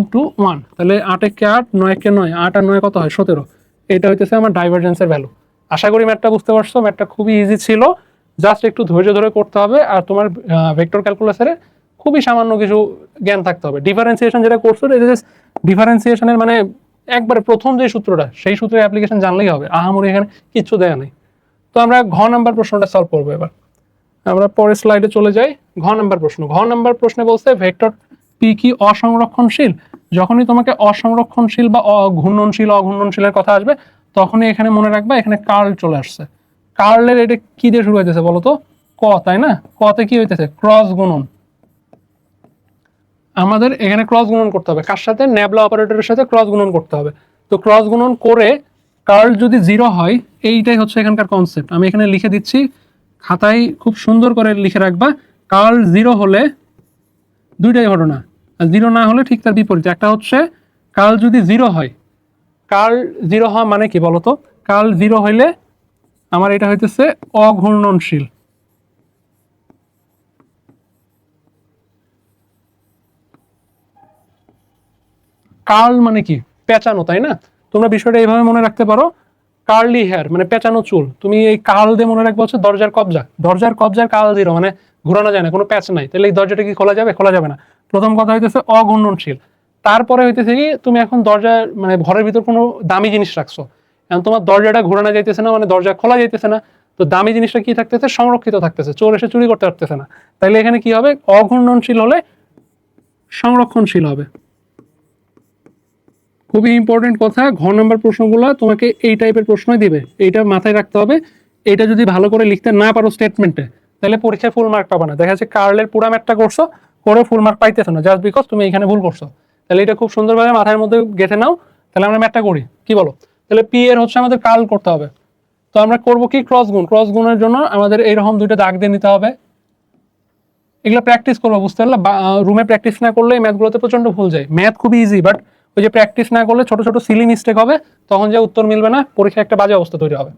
1, তাহলে 8 × 8, 9 × 9, 8 আর 9 কত হয় 17। এটা হইতেছে আমার ডাইভারজেন্সের ভ্যালু। আশা করি ম্যাথটা বুঝতে পারছো, ম্যাথটা খুবই ইজি ছিল, জাস্ট একটু ধৈর্য ধরে করতে হবে, আর তোমার ভেক্টর ক্যালকুলাসের খুবই সামান্য কিছু জ্ঞান থাকতে হবে। ডিফারেন্সিয়েশন যেটা করছো, এটা জাস্ট ডিফারেন্সিয়েশনের মানে একবারে প্রথম যে সূত্রটা, সেই সূত্রের অ্যাপ্লিকেশন জানলেই হবে, আহামরি এখানে কিচ্ছু দেয়া নেই। তো আমরা ঘ নাম্বার প্রশ্নটা সলভ করবো। এবার আমরা পরের স্লাইডে চলে যাই। ঘ নাম্বার প্রশ্ন, ঘ নাম্বার প্রশ্নে বলছে ভেক্টর পি কি অসংরক্ষণশীল। যখনই তোমাকে অসংরক্ষণশীল বা ঘূর্ণনশীল অঘূর্ণনশীলের কথা আসবে, তখনই এখানে মনে রাখবা এখানে কার্ল চলে আসছে। কার্লের এটা কি দিয়ে শুরু হইতেছে বলো তো, ক, তাই না? কতে কি হইতেছে, ক্রস গুণন। আমাদের এখানে ক্রস গুণন করতে হবে, কার সাথে, ন্যাবলা অপারেটরের সাথে ক্রস গুণন করতে হবে। তো ক্রস গুণন করে কার্ল যদি 0 হয়, এইটাই হচ্ছে এখানকার কনসেপ্ট। আমি এখানে লিখে দিচ্ছি, খাতায় খুব সুন্দর করে লিখে রাখবা। কার্ল 0 হলে দুইটাই ঘটনা, আর 0 না হলে ঠিক তার বিপরীত। একটা হচ্ছে কার্ল যদি 0 হয়, কার্ল 0 হওয়া মানে কি বলতো, কার্ল 0 হইলে আমার এটা হইতেছে অঘূর্ণনশীল। কার্ল মানে কি, পেঁচানো, তাই না? তোমরা বিষয়টা এইভাবে মনে রাখতে পারো, কার্লি হেয়ার মানে পেঁচানো চুল। তুমি এই কার্ল দিয়ে মনে রাখবো হচ্ছে দরজার কবজা, দরজার কবজার কার্ল 0 মানে ঘোরানো যায় না, কোনো প্যাচ নাই, তাহলে এই দরজাটা কি খোলা যাবে, খোলা যাবে না। প্রথম কথা হইতেছে অঘূর্ণনশীল। তারপরে হইতেছে কি, তুমি এখন দরজা মানে ঘরের ভিতর কোনো দামি জিনিস রাখছো, এখন তোমার দরজাটা ঘোরানো যাইতেছে না, মানে দরজা খোলা যাইতেছে না, তো দামি জিনিসটা কি থাকতেছে, সংরক্ষিত থাকতেছে, চোর এসে চুরি করতে পারতেছে না। তাইলে এখানে কি হবে, অঘূর্ণনশীল হলে সংরক্ষণশীল হবে। খুবই ইম্পর্টেন্ট কথা, ঘ নম্বর প্রশ্নগুলো তোমাকে এই টাইপের প্রশ্নই দিবে, এইটা মাথায় রাখতে হবে। এটা যদি ভালো করে লিখতে না পারো স্টেটমেন্টে, তাহলে পরীক্ষায় ফুল মার্ক পাবে না। দেখা যাচ্ছে কার্লের পুরা ম্যাথটা করছো, করে ফুল মার্ক পাইতেছো না জাস্ট বিকজ তুমি এখানে ভুল করছো। তাহলে এটা খুব সুন্দরভাবে মাথার মধ্যে গেঁথে নাও। তাহলে আমরা ম্যাথটা করি, কি বলো? তাহলে পি এর হচ্ছে আমাদের কার্ল করতে হবে। তো আমরা করবো কি, ক্রস গুণ। ক্রস গুণের জন্য আমাদের এইরকম দুইটা দাগ দিয়ে নিতে হবে। এগুলো প্র্যাকটিস করবো, বুঝতে পারলে? রুমে প্র্যাকটিস না করলে এই ম্যাথগুলোতে প্রচন্ড ভুল যায়। ম্যাথ খুবই ইজি, বাট ওই যে প্র্যাকটিস না করলে ছোট ছোট সিলি মিস্টেক হবে, তখন যে উত্তর মিলবে না, পরীক্ষায় একটা বাজে অবস্থা তৈরি হবে।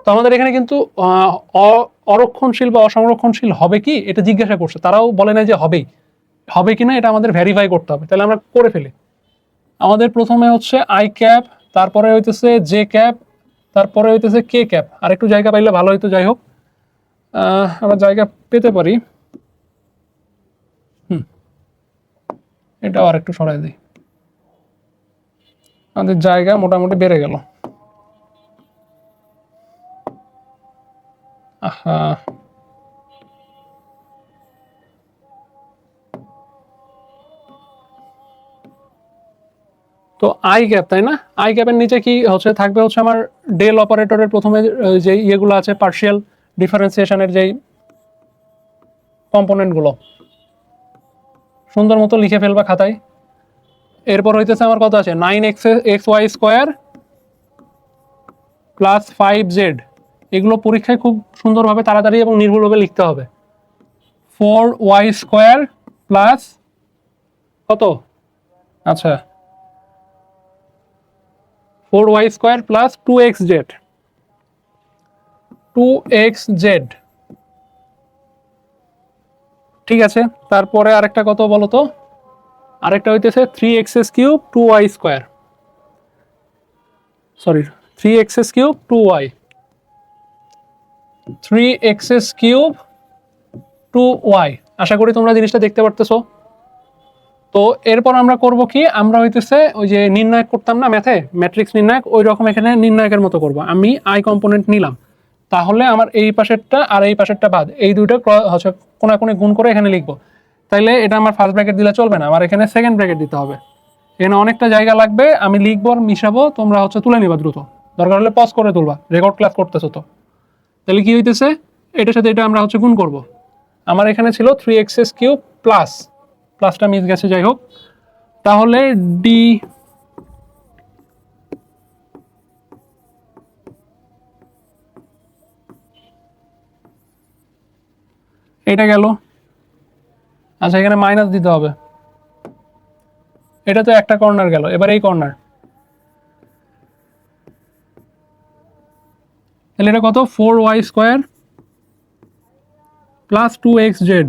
তো আমাদের এখানে কিন্তু অরক্ষণশীল বা অসংরক্ষণশীল হবে কি এটা জিজ্ঞাসা করছে, তারাও বলে না যে হবেই, হবে কিনা এটা আমাদের ভেরিফাই করতে হবে। তাহলে আমরা করে ফেলি। আমাদের প্রথমে হচ্ছে আই ক্যাপ, তারপরে হইতেছে জে ক্যাপ, তারপরে হইতেছে কে ক্যাপ। আর একটু জায়গা পাইলে ভালো হইতো, যাই হোক আমরা জায়গা পেতে পারি। এটাও আর একটু সরাই দিই, আমাদের জায়গা মোটামুটি বেড়ে গেল। আহা, তো আই গ্যাপ, তাই না? আই গ্যাপের নিচে কি হচ্ছে থাকবে, হচ্ছে আমার ডেল অপারেটরের প্রথমে যে ইয়েগুলো আছে, পার্শিয়াল ডিফারেন্সিয়েশনের যেই কম্পোনেন্টগুলো, সুন্দর মতো লিখে ফেলবা খাতায়। এরপর হইতেছে আমার কত আছে, 9x(y)² প্লাস 5z। এগুলো পরীক্ষায় খুব সুন্দরভাবে তাড়াতাড়ি এবং নির্ভুলভাবে লিখতে হবে। 4y² প্লাস কত, আচ্ছা 4y² প্লাস 2xz। ঠিক আছে, তারপরে আরেকটা কত বলো তো, আরেকটা হইতেছে 3x³ 2y², sorry 3x³ 2y, 3x³ 2y। আশা করি তোমরা জিনিসটা দেখতে পারতেছো। তো এরপর আমরা করব কি, আমরা হইতেছে ওই যে নির্ণায়ক করতাম না ম্যাথে, ম্যাট্রিক্স নির্ণায়ক, ওই রকম এখানে নির্ণায়কের মতো করব। আমি আই কম্পোনেন্ট নিলাম, তাহলে আমার এই পাশেরটা আর এই পাশেরটা বাদ, এই দুইটা হচ্ছে কোনাকুনি গুণ করে এখানে লিখবো। তাইলে এটা আমার ফার্স্ট ব্র্যাকেট দিলে চলবে না, আমার এখানে সেকেন্ড ব্র্যাকেট দিতে হবে। এখানে অনেকটা জায়গা লাগবে, আমি লিখবো আর মিশাবো, তোমরা হচ্ছে তুলে নিবা দ্রুত, দরকার হলে পজ করে তুলবা, রেকর্ড ক্লাস করতেছো তো। তাহলে কি হইতেছে, এটার সাথে এটা আমরা হচ্ছে গুণ করব। আমার এখানে ছিল 3x³ প্লাস, প্লাসটা মিস গেছে, যাই হোক। তাহলে ডি এটা গেল, আচ্ছা এখানে মাইনাস দিতে হবে, এটা তো একটা কর্নার গেল, এবার এই কর্নার, তাহলে এটা কত, 4y² প্লাস 2xz।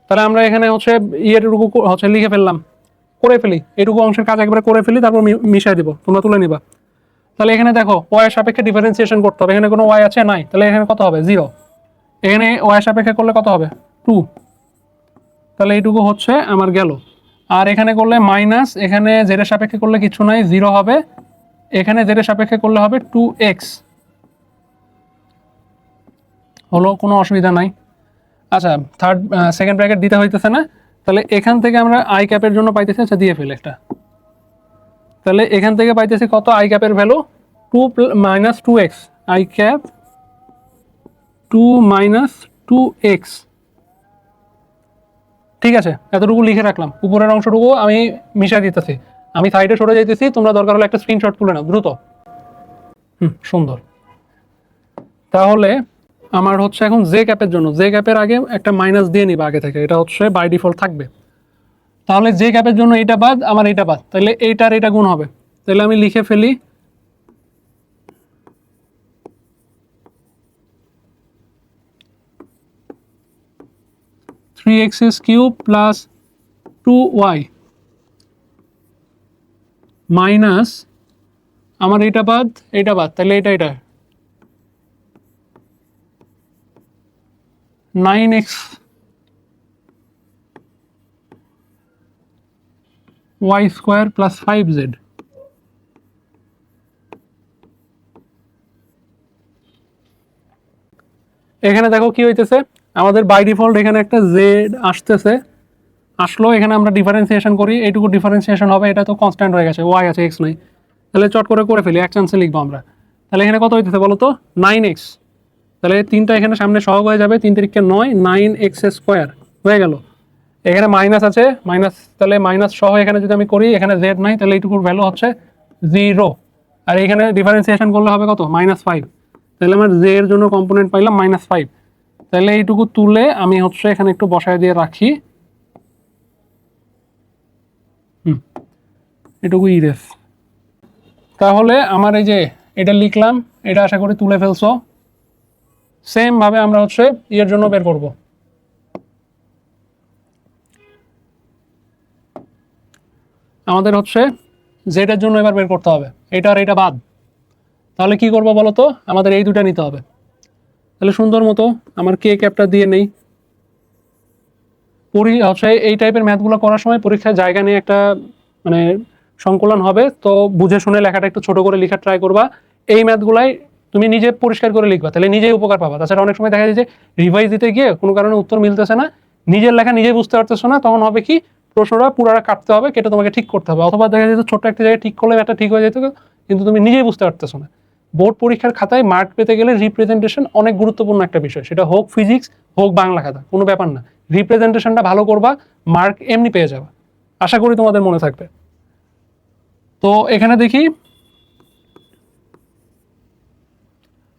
তাহলে আমরা এখানে হচ্ছে ইয়েটুকু হচ্ছে লিখে ফেললাম, করে ফেলি, এইটুকু অংশের কাজ একবারে করে ফেলি, তারপর মিশাই দিব, তোমরা তুলে নিবা। তাহলে এখানে দেখো ওয়াই সাপেক্ষে ডিফারেন্সিয়েশন করতে হবে, এখানে কোনো ওয়াই আছে নাই, তাহলে এখানে কত হবে 0, এখানে ওয়াই সাপেক্ষে করলে কত হবে 2, তাহলে এইটুকু হচ্ছে আমার গেল। আর এখানে করলে মাইনাস, এখানে জেডের সাপেক্ষে করলে কিছু নাই, 0 হবে, এখানে জেডের সাপেক্ষে করলে হবে 2x, হলো, কোনো অসুবিধা নাই। আচ্ছা সেকেন্ড ব্র্যাকেট দিতে হইতেছে না, তাহলে এখান থেকে আমরা আই ক্যাপের জন্য পাইতেছি, আচ্ছা দিয়ে ফেলে একটা, তাহলে এখান থেকে পাইতেছি কত, আই ক্যাপের value 2 - 2x, I cap 2 - 2x। ঠিক আছে, এতটুকু লিখে রাখলাম, উপরের অংশটুকু আমি মিশাই দিতেছি, আমি সাইডে সরে যাইতেছি, তোমরা দরকার হলে একটা স্ক্রিনশট তুলে নাও দ্রুত। সুন্দর। তাহলে আমার হচ্ছে এখন জে ক্যাপের জন্য, জে ক্যাপের আগে একটা মাইনাস দিয়ে নিবা আগে থেকে, এটা হচ্ছে বাই ডিফল্ট থাকবে। তাহলে জে ক্যাপের জন্য এটা বাদ, আমার এটা বাদ, তাহলে এইটার এটা গুণ হবে। তাহলে আমি লিখে ফেলি 3x³ প্লাস 2y মাইনাস, আমার এটা বাদ, এটা বাদ, তাহলে এটা 9x y² প্লাস 5z। এখানে দেখো কি হইতেছে, আমাদের বাই ডিফল্ট এখানে একটা জেড আসলো, এখানে আমরা ডিফারেন্সিয়েশন করি, এইটুকু ডিফারেন্সিয়েশন হবে, এটা তো কনস্ট্যান্ট হয়ে গেছে, ওয়াই আছে এক্স নাই, তাহলে চট করে ফেলি, এক চান্সে লিখবো আমরা। তাহলে এখানে কত হইতেছে বলো তো, 9x, তাহলে 3টা এখানে সামনে সহগ হয়ে যাবে, 3 3 9, 9x² হয়ে গেল। এখানে মাইনাস আছে, মাইনাস, তাহলে মাইনাস সহ এখানে যদি আমি করি, এখানে জেড নাই, তাহলে এইটুকুর ভ্যালু হচ্ছে 0, আর এখানে ডিফারেন্সিয়েশন করলে হবে কত, -5, তাহলে আমার জে এর জন্য কম্পোনেন্ট পাইলাম -5। তাহলে এইটুকু তুলে আমি হচ্ছে এখানে একটু বসায় দিয়ে রাখি, এটুকু ইরেস। তাহলে আমার এই যে এটা লিখলাম, এটা আশা করি তুলে ফেলছো। সেম ভাবে আমরা হচ্ছে এর জন্য বের করব। আমাদের হচ্ছে জেড এর জন্য এবার বের করতে হবে, এটা আর এটা বাদ। তাহলে কি করব বলো তো, আমাদের এই দুটা নিতে হবে। তাহলে সুন্দর মতো আমার কে ক্যাপটা দিয়ে নেই, হচ্ছে এই টাইপের ম্যাথগুলো করার সময় পরীক্ষায় জায়গা নিয়ে একটা মানে সংকলন হবে, তো বুঝে শুনে লেখাটা একটু ছোট করে লেখা ট্রাই করবা। এই ম্যাথগুলাই তুমি নিজে পরিষ্কার করে লিখবা, তাহলে নিজেই উপকার পাবা। তাছাড়া অনেক সময় দেখা যায় যে রিভাইজ দিতে গিয়ে কোনো কারণে উত্তর মিলতেছে না, নিজের লেখা নিজেই বুঝতে পারতেছো না, তখন হবে কি প্রশ্নটা পুরাটা কাটতে হবে, কেটে তোমাকে ঠিক করতে হবে, অথবা দেখা যায় ছোট্ট একটা জায়গায় ঠিক করলে একটা ঠিক হয়ে যেত, কিন্তু তুমি নিজেই বুঝতে পারতেছো না। বোর্ড পরীক্ষার খাতায় মার্ক পেতে গেলে রিপ্রেজেন্টেশন অনেক গুরুত্বপূর্ণ একটা বিষয়, সেটা হোক ফিজিক্স হোক বাংলা খাতা, কোনো ব্যাপার না, রিপ্রেজেন্টেশনটা ভালো করবা, মার্ক এমনি পেয়ে যাবা। আশা করি তোমাদের মনে থাকবে। তো এখানে দেখি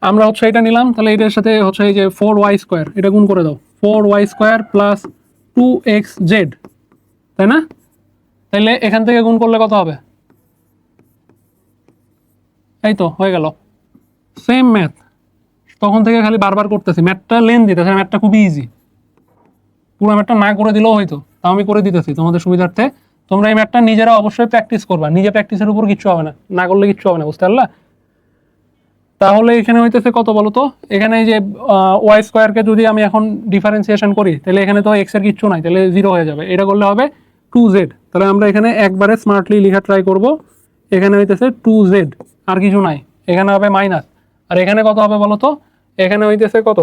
আমরা হচ্ছে এটা নিলাম, তাহলে এটার সাথে হচ্ছে এই যে 4y², এটা গুণ করে দাও, 4y² প্লাস 2xz, তাই না? তাহলে এখান থেকে গুণ করলে কত হবে, এই তো হয়ে গেল। সেম ম্যাথ, তখন থেকে খালি বারবার করতেছি, ম্যাথটা লেন্থি, তাছাড়া ম্যাথটা খুবই ইজি, পুরো ম্যাথটা না করে দিলেও হয়তো, তাও আমি করে দিতেছি তোমাদের সুবিধার্থে। তোমরা এই ম্যাথটা নিজেরা অবশ্যই প্র্যাকটিস করবা, নিজে প্র্যাকটিসের উপর কিচ্ছু হবে না, না করলে কিচ্ছু হবে না, বুঝতে পারলা? তাহলে এখানে হইতেছে কত বলো তো, এখানে এই যে y²কে যদি আমি এখন ডিফারেন্সিয়েশন করি, তাহলে এখানে তো x এর কিচ্ছু নাই, তাহলে 0 হয়ে যাবে, এটা করলে হবে 2z। তাহলে আমরা এখানে একবারে স্মার্টলি লেখা ট্রাই করব, এখানে হইতেছে 2z, আর কিছু নাই, এখানে হবে মাইনাস, আর এখানে কত হবে বলো তো, এখানে হইতেছে কত,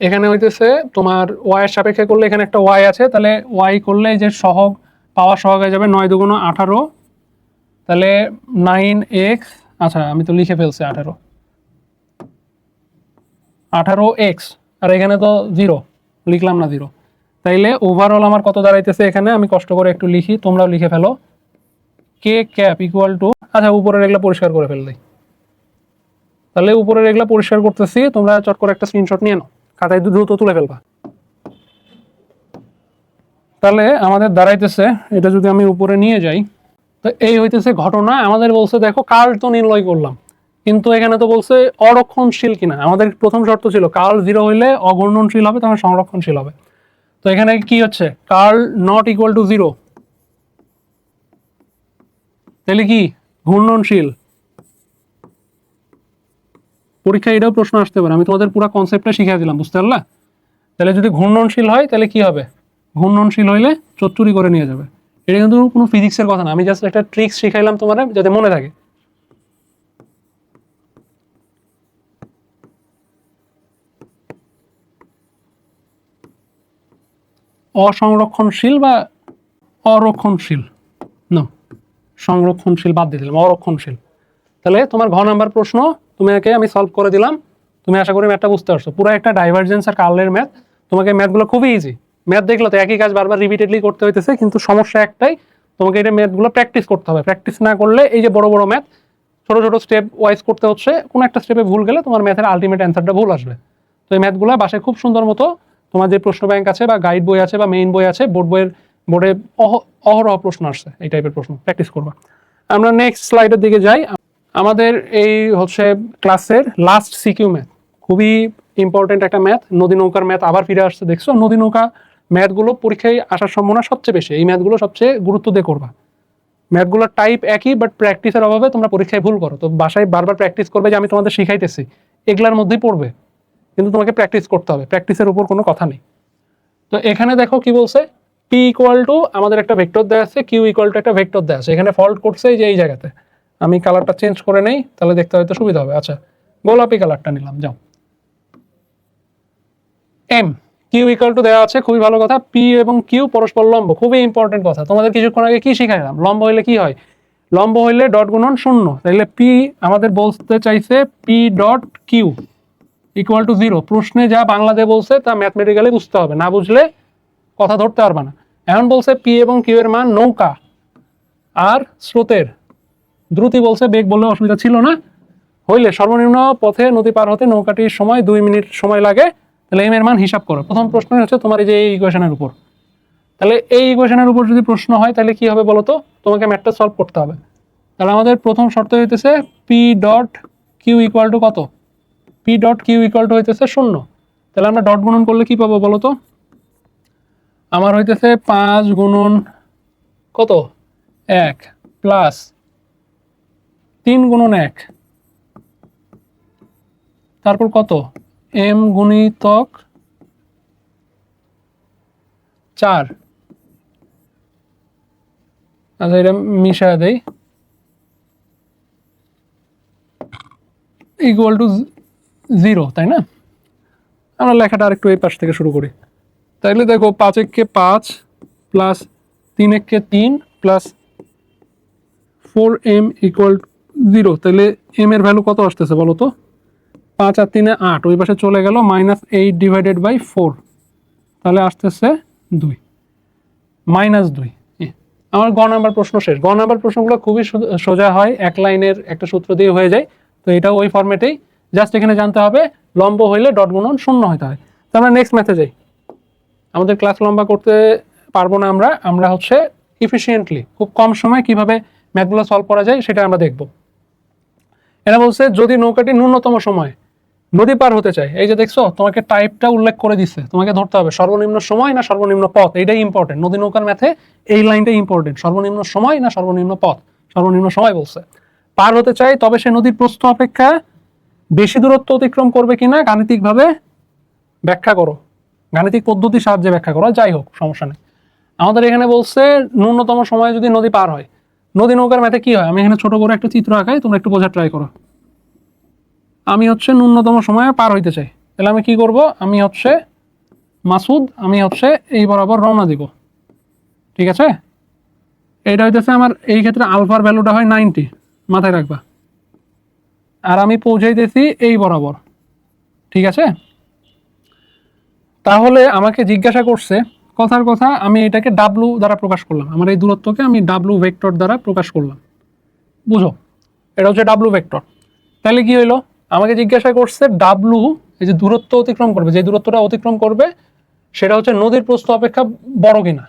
এখানে হইতেছে তোমার y এর সাপেক্ষে করলে এখানে একটা y আছে, তাহলে y করলে যে সহগ পাওয়ার সহগ হয়ে যাবে 9 2 18, তাহলে 9x, আচ্ছা আমি তো লিখে ফেলছি 18x, আর এখানে তো 0 লিখলাম না 0, তাইলে ওভারঅল আমার কত দাঁড়াইতেছে, এখানে আমি কষ্ট করে একটু লিখি, তোমরাও লিখে ফেলো, কে ক্যাপ ইকুয়াল টু, আচ্ছা উপরের এগুলা পরিষ্কার করে ফেললে, তাহলে উপরের এগুলা পরিষ্কার করতেছি, তোমরা চট করে একটা স্ক্রিনশট নিয়ে নাও, খাতায় দ্রুত তুলে ফেলবা। তাহলে আমাদের দাঁড়াইতেছে, এটা যদি আমি উপরে নিয়ে যাই, তো এই হইতেছে ঘটনা। আমাদের বলছে দেখো কার্ল তো নির্ণয় করলাম, কিন্তু এখানে তো বলছে অরক্ষণশীল কিনা। আমাদের প্রথম শর্ত ছিল কার্ল 0 হইলে অঘূর্ণনশীল হবে, তখন সংরক্ষণশীল হবে। তো এখানে কি হচ্ছে, কার্ল নট ইকুয়াল টু 0, তাহলে কি ঘূর্ণনশীল। পরীক্ষায় এটাও প্রশ্ন আসতে পারে, আমি তোমাদের পুরো কনসেপ্টটা শিখিয়ে দিলাম, বুঝতে পারলা? তাহলে যদি ঘূর্ণনশীল হয় তাহলে কি হবে, ঘূর্ণনশীল হইলে চচ্চুরি করে নিয়ে যাবে। এটা কিন্তু কোনো ফিজিক্সের কথা না, আমি জাস্ট একটা ট্রিক্স শিখাইলাম তোমার যাতে মনে থাকে। অসংরক্ষণশীল বা অরক্ষণশীল, না সংরক্ষণশীল বাদ দিয়ে দিলাম, অরক্ষণশীল। তাহলে তোমার ঘ নাম্বার প্রশ্ন তোমাকে আমি সলভ করে দিলাম, তুমি আশা করি ম্যাথটা বুঝতে পারছো। পুরো একটা ডাইভারজেন্স আর কার্লের ম্যাথ, তোমাকে ম্যাথগুলো খুবই ইজি। ম্যাথ দেখলে তো একই কাজ বারবার রিপিটেডলি করতে হইতেছে, কিন্তু সমস্যা একটাই, তোমাকে এটা ম্যাথগুলো প্র্যাকটিস করতে হবে। প্র্যাকটিস না করলে এই যে বড় বড় ম্যাথ ছোট ছোট স্টেপ ওয়াইজ করতে হচ্ছে, কোনো একটা স্টেপে ভুল গেলে তোমার ম্যাথের আলটিমেট অ্যান্সারটা ভুল আসবে। তো এই ম্যাথগুলো বাসায় খুব সুন্দর মতো তোমার যে প্রশ্ন ব্যাংক আছে বা গাইড বই আছে বা মেইন বই আছে, বোর্ডে অহরহ প্রশ্ন আসছে, এই টাইপের প্রশ্ন প্র্যাকটিস করবা। আমরা নেক্সট স্লাইডের দিকে যাই। আমাদের এই হচ্ছে ক্লাসের লাস্ট সিকিউ ম্যাথ, খুবই ইম্পর্টেন্ট একটা ম্যাথ, নদী নৌকার ম্যাথ আবার ফিরে আসছে। দেখছো নদী নৌকা ম্যাথগুলো পরীক্ষায় আসার সম্ভাবনা সবচেয়ে বেশি, এই ম্যাথগুলো সবচেয়ে গুরুত্ব দিয়ে করবা। ম্যাথগুলোর টাইপ একই, বাট প্র্যাকটিসের অভাবে তোমরা পরীক্ষায় ভুল করো। তো বাসায় বারবার প্র্যাকটিস করবে, যে আমি তোমাদের শিখাইতেছি এগুলার মধ্যেই পড়বে, কিন্তু তোমাকে প্র্যাকটিস করতে হবে, প্র্যাকটিসের উপর কোনো কথা নেই। তো এখানে দেখো কি বলছে, পি ইকুয়াল টু আমাদের একটা ভেক্টর দেওয়া আছে, কিউ ইকুয়াল টু একটা ভেক্টর দেওয়া আছে। এখানে ফল্ট করছে যে এই জায়গাতে, আমি কালারটা চেঞ্জ করে নেই, তাহলে দেখতে হয়তো সুবিধা হবে। আচ্ছা গোলাপি কালারটা নিলাম, যাও। এম কিউ ইকুয়াল টু দেওয়া আছে, খুবই ভালো কথা। পি এবং কিউ পরস্পর লম্ব, খুবই ইম্পর্টেন্ট কথা। তোমাদের কিছুক্ষণ আগে কি শিখাইলাম? লম্ব হইলে কি হয়? লম্ব হইলে ডট গুণন শূন্য। তাহলে পি আমাদের বলতে চাইছে p dot Q equal to 0। প্রশ্নে যা বাংলাতে বলছে তা ম্যাথমেটিক্যালি বুঝতে হবে, না বুঝলে কথা ধরতে পারবে না। এখন বলছে পি এবং কিউ এর মান নৌকা আর স্রোতের, দ্রুতি বলছে, বেগ বললে অসুবিধা ছিল না, হইলে সর্বনিম্ন পথে নদী পার হতে নৌকাটির সময় 2 মিনিট সময় লাগে। তাহলে এম এর মান হিসাব করো। প্রথম প্রশ্ন হচ্ছে তোমার এই যে এই ইকুয়েশনের উপর। তাহলে এই ইকুয়েশনের উপর যদি প্রশ্ন হয় তাহলে কি হবে বলো তো? তোমাকে ম্যাথটা সলভ করতে হবে। তাহলে আমাদের প্রথম শর্ত হইতেছে P dot Q equal to কত? P dot Q equal to হইতেছে 0। তাহলে আমরা ডট গুণন করলে কি পাবো বলো তো? আমার হইতেছে 5 গুণন কত 1 প্লাস 3 গুণন 1, তারপর কত এম গুণিতক 4। আচ্ছা এটা মিশায় দেই, ইকুয়াল টু 0, তাই না? আমরা লেখাটা আরেকটু এই পাশ থেকে শুরু করি। তাইলে দেখো 5 একে 5 প্লাস 3 একে 3 প্লাস 4m ইকুয়াল 0। তাহলে এম এর ভ্যালু কত আসতেছে বলো তো? 5 আর 3 8, ওই পাশে চলে গেল -8 ডিভাইডেড বাই 4, তাহলে আসতেছে 2 -2। আমার গ নাম্বার প্রশ্ন শেষ। গ নাম্বার প্রশ্নগুলো খুবই সোজা হয়, এক লাইনের একটা সূত্র দিয়ে হয়ে যায়। তো এটাও ওই ফরম্যাটেই, জাস্ট এখানে জানতে হবে লম্ব হইলে ডট গুণন 0 হতে হয়। তো আমরা নেক্সট ম্যাথে যাই। আমাদের ক্লাস লম্বা করতে পারবো না আমরা হচ্ছে ইফিসিয়েন্টলি খুব কম সময় কিভাবে ম্যাথগুলো সলভ করা যায় সেটা আমরা দেখব। এরা বলছে যদি নৌকাটি ন্যূনতম সময় নদী পার হতে চায়, এই যে দেখছো তোমাকে টাইপটা উল্লেখ করে দিচ্ছে, তোমাকে ধরতে হবে সর্বনিম্ন সময় না সর্বনিম্ন পথ। এইটাই ইম্পর্টেন্ট, নদী নৌকার ম্যাথে এই লাইনটাই ইম্পর্টেন্ট, সর্বনিম্ন সময় না সর্বনিম্ন পথ। সর্বনিম্ন সময় বলছে। পার হতে চায় তবে সে নদীর প্রস্থ অপেক্ষা বেশি দূরত্ব অতিক্রম করবে কিনা গাণিতিকভাবে ব্যাখ্যা করো, গাণিতিক পদ্ধতির সাহায্যে ব্যাখ্যা করো। যাই হোক সমস্যা নেই। আমাদের এখানে বলছে ন্যূনতম সময়ে যদি নদী পার হয়, নদী নৌকার ম্যাথে কি হয়? আমি এখানে ছোট করে একটা চিত্র আঁকাই, তোমরা একটু বোঝার ট্রাই করো। আমি হচ্ছে ন্যূনতম সময়ে পার হইতে চাই, তাহলে আমি কি করব? আমি হচ্ছে মাসুদ, আমি হচ্ছে এই বরাবর রওনা দিব, ঠিক আছে? এইটা হইতেছে আমার, এই ক্ষেত্রে আলফার ভ্যালুটা হয় 90, মাথায় রাখবা। আর আমি পৌঁছাইতেছি এই বরাবর, ঠিক আছে? তাহলে আমাকে জিজ্ঞাসা করছে, কথার কথা আমি এটাকে ডাব্লু দ্বারা প্রকাশ করলাম, আমার এই দূরত্বকে আমি ডাব্লু ভেক্টর দ্বারা প্রকাশ করলাম। বুঝো, এটা হচ্ছে ডাব্লু ভেক্টর। তাহলে কি হইলো? আমাকে জিজ্ঞাসা করছে ডাব্লু, এই যে দূরত্ব অতিক্রম করবে, যে দূরত্বটা অতিক্রম করবে সেটা হচ্ছে নদীর প্রস্থ অপেক্ষা বড় কিনা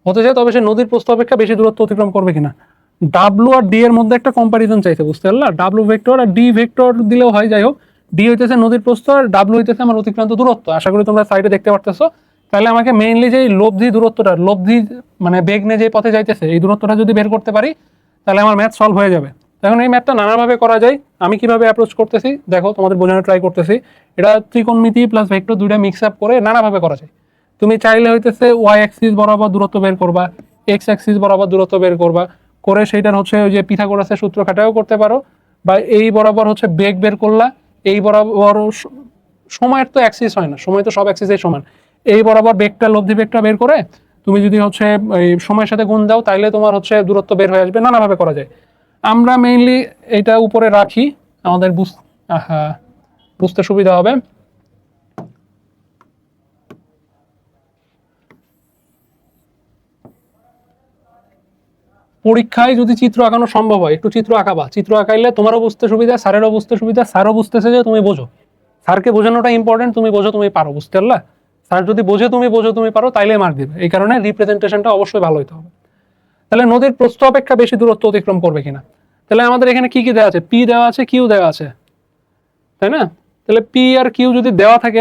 হতে চায়, তবে সে নদীর প্রস্থ অপেক্ষা বেশি দূরত্ব অতিক্রম করবে কিনা। ডাব্লু আর ডি এর মধ্যে একটা কম্পারিজন চাইছে, বুঝতে পারলা? ডাব্লু ভেক্টর আর ডি ভেক্টর দিলেও হয়। যাই হোক, ডি হইতেছে নদীর প্রস্থ আর ডাব্লু হইতেছে আমার অতিক্রান্ত দূরত্ব। আশা করি তোমরা সাইডে দেখতে পারতেছো। তাহলে আমাকে মেইনলি যে লব্ধি দূরত্বটা, লব্ধি মানে বেগ নিয়ে যে পথে যাইতেছে, এই দূরত্বটা যদি বের করতে পারি তাহলে আমার ম্যাথ সলভ হয়ে যাবে। এখন এই ম্যাথটা নানাভাবে করা যায়। আমি কিভাবে অ্যাপ্রোচ করতেছি দেখো, তোমাদের বোঝানোর ট্রাই করতেছি। এটা ত্রিকোণমিতি প্লাস ভেক্টর দুইটা মিক্স আপ করে নানাভাবে করা যায়। তুমি চাইলে হইতেছে ওয়াই অ্যাক্সিস বরাবর দূরত্ব বের করবা, এক্স অ্যাক্সিস বরাবর দূরত্ব বের করবা, করে সেইটার হচ্ছে ওই যে পিথাগোরাসের সূত্র খাটাও করতে পারো, বা এই বরাবর হচ্ছে বেগ বের করলা, এই বরাবর সময়ের তো অ্যাক্সিস হয় না, সময় তো সব অ্যাক্সিসেই সমান, এই বরাবর বেগটা লব্ধি বেগটা বের করে তুমি যদি হচ্ছে এই সময়ের সাথে গুণ দাও তাইলে তোমার হচ্ছে দূরত্ব বের হয়ে আসবে। নানাভাবে করা যায়। আমরা মেইনলি এটা উপরে রাখি, আমাদের বুঝতে সুবিধা হবে। পরীক্ষায় যদি চিত্র আঁকানো সম্ভব হয়, একটু চিত্র আঁকাবা। চিত্র আঁকাইলে তোমারও বুঝতে সুবিধা, স্যারেরও বুঝতে সুবিধা, স্যারও বুঝতেছে যে তুমি বোঝো। স্যারকে বোঝানোটা ইম্পর্টেন্ট, তুমি বোঝো তুমি পারো, বুঝতে পারলা? স্যার যদি বোঝে তুমি বোঝো তুমি পারো, তাইলে মার্ক দিবে। এই কারণে রিপ্রেজেন্টেশনটা অবশ্যই ভালো হতে হবে। তাহলে নদীর প্রস্থ অপেক্ষা বেশি দূরত্ব অতিক্রম করবে কিনা। তাহলে আমাদের এখানে কি কি দেওয়া আছে? পি দেওয়া আছে, কিউ দেওয়া আছে, তাই না? তাহলে পি আর কিউ যদি দেওয়া থাকে,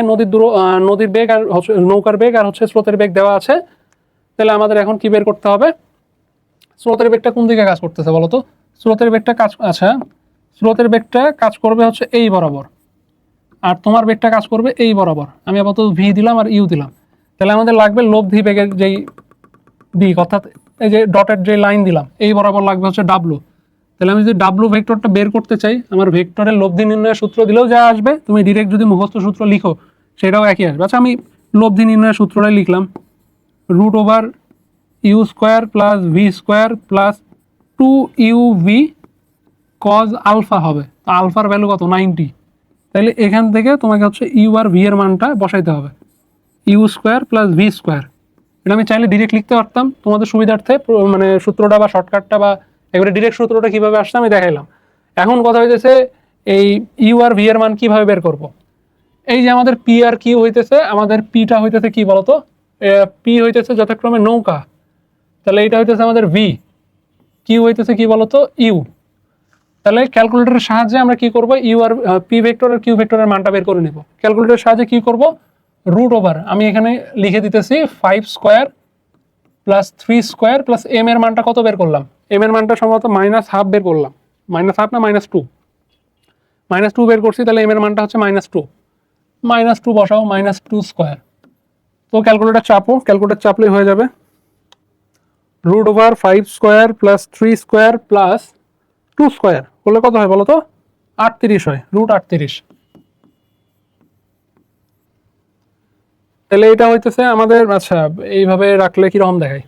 নদীর বেগ আর নৌকার বেগ আর হচ্ছে স্রোতের বেগ দেওয়া আছে, তাহলে আমাদের এখন কি বের করতে হবে? স্রোতের বেগটা কোন দিকে কাজ করতেছে বলো তো? স্রোতের বেগটা কাজ, আচ্ছা স্রোতের বেগটা কাজ করবে হচ্ছে এই বরাবর, আর তোমার বেগটা কাজ করবে এই বরাবর। আমি আপাতত ভি দিলাম আর ইউ দিলাম। তাহলে আমাদের লাগবে লব্ধি বেগের যেই দিক, অর্থাৎ এই যে ডটের যে লাইন দিলাম এই বরাবর লাগবে হচ্ছে ডাব্লু। তাহলে আমি যদি ডাব্লু ভেক্টরটা বের করতে চাই, আমার ভেক্টরের লব্ধি নির্ণয়ের সূত্র দিলেও যা আসবে, তুমি ডিরেক্ট যদি মুখস্থ সূত্র লিখো সেটাও একই আসবে। আচ্ছা আমি লব্ধি নির্ণয়ের সূত্রটাই লিখলাম, root over u square plus v square plus 2uv cos alpha হবে। তো আলফার ভ্যালু কত, 90। তাহলে এখান থেকে তোমাকে হচ্ছে ইউ আর ভি এর মানটা বসাইতে হবে, u square plus v square. এটা আমি চাইলে ডিরেক্ট লিখতে পারতাম, তোমাদের সুবিধার্থে মানে সূত্রটা বা শর্টকাটটা বা এবারে ডিরেক্ট সূত্রটা কীভাবে আসছে আমি দেখাইলাম। এখন কথা হইতেছে এই ইউ আর ভি এর মান কীভাবে বের করব। এই যে আমাদের পি আর কিউ হইতেছে, আমাদের পিটা হইতেছে কি বলতো, পি হইতেছে যথাক্রমে নৌকা, তাহলে এইটা হইতেছে আমাদের ভি, কিউ হইতেছে কি বলতো ইউ। তাহলে ক্যালকুলেটরের সাহায্যে আমরা কি করব, ইউ আর পি ভেক্টর আর কিউ ভেক্টরের মানটা বের করে নেব। ক্যালকুলেটরের সাহায্যে কি করব, রুট ওভার আমি এখানে লিখে দিতেছি 5 square plus 3 square plus m এর মানটা কত বের করলাম, এম এর মানটা সম্ভবত -1/2 বের করলাম, -1/2 না -2, -2 বের করছি। তাহলে এম এর মানটা হচ্ছে -2 বসাও, -2 স্কোয়ার। তো ক্যালকুলেটর চাপো, ক্যালকুলেটর চাপলেই হয়ে যাবে root over 5 square plus 3 square plus 2 square করলে কত হয় বলো তো, 38 হয়, রুট 38। তাহলে এটা হইতেছে আমাদের, আচ্ছা এইভাবে রাখলে কিরকম দেখায়,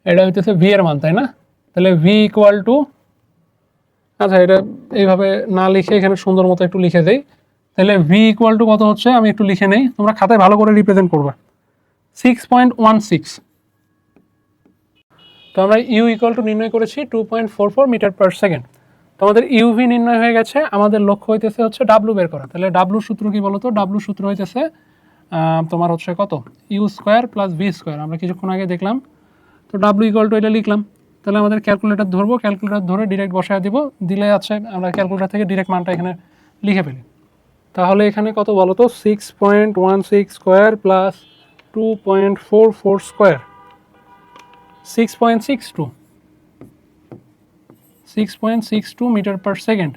এটা হইতেছে ভি এর মান, তাই না? তাহলে ভি ইকুয়াল টু, আচ্ছা এটা এইভাবে না লিখে এখানে সুন্দর মতো একটু লিখে দেই। তাহলে ভি ইকুয়াল টু কত হচ্ছে আমি একটু লিখে নেই, তোমরা খাতায় ভালো করে রিপ্রেজেন্ট করবা, 6.16। তো আমরা ইউ ইকুয়াল টু নির্ণয় করেছি 2.44 মিটার পার সেকেন্ড। তো আমাদের ইউভি নির্ণয় হয়ে গেছে, আমাদের লক্ষ্য হইতেছে হচ্ছে ডাব্লু বের করা। তাহলে ডাব্লু সূত্র কি বলতো, ডাব্লু সূত্র হইতেছে তোমার হচ্ছে কত, u square plus v square, আমরা কিছুক্ষণ আগে দেখলাম। তো ডাব্লু ইকুয়াল টু এটা লিখলাম। তাহলে আমাদের ক্যালকুলেটর ধরবো, ক্যালকুলেটর ধরে ডিরেক্ট বসায় দিব, দিলে আছে আমরা ক্যালকুলেটর থেকে ডিরেক্ট মানটা এখানে লিখে ফেলি। তাহলে এখানে কত বলো তো, 6.16 square plus 2.44 square, 6.62 metre per second.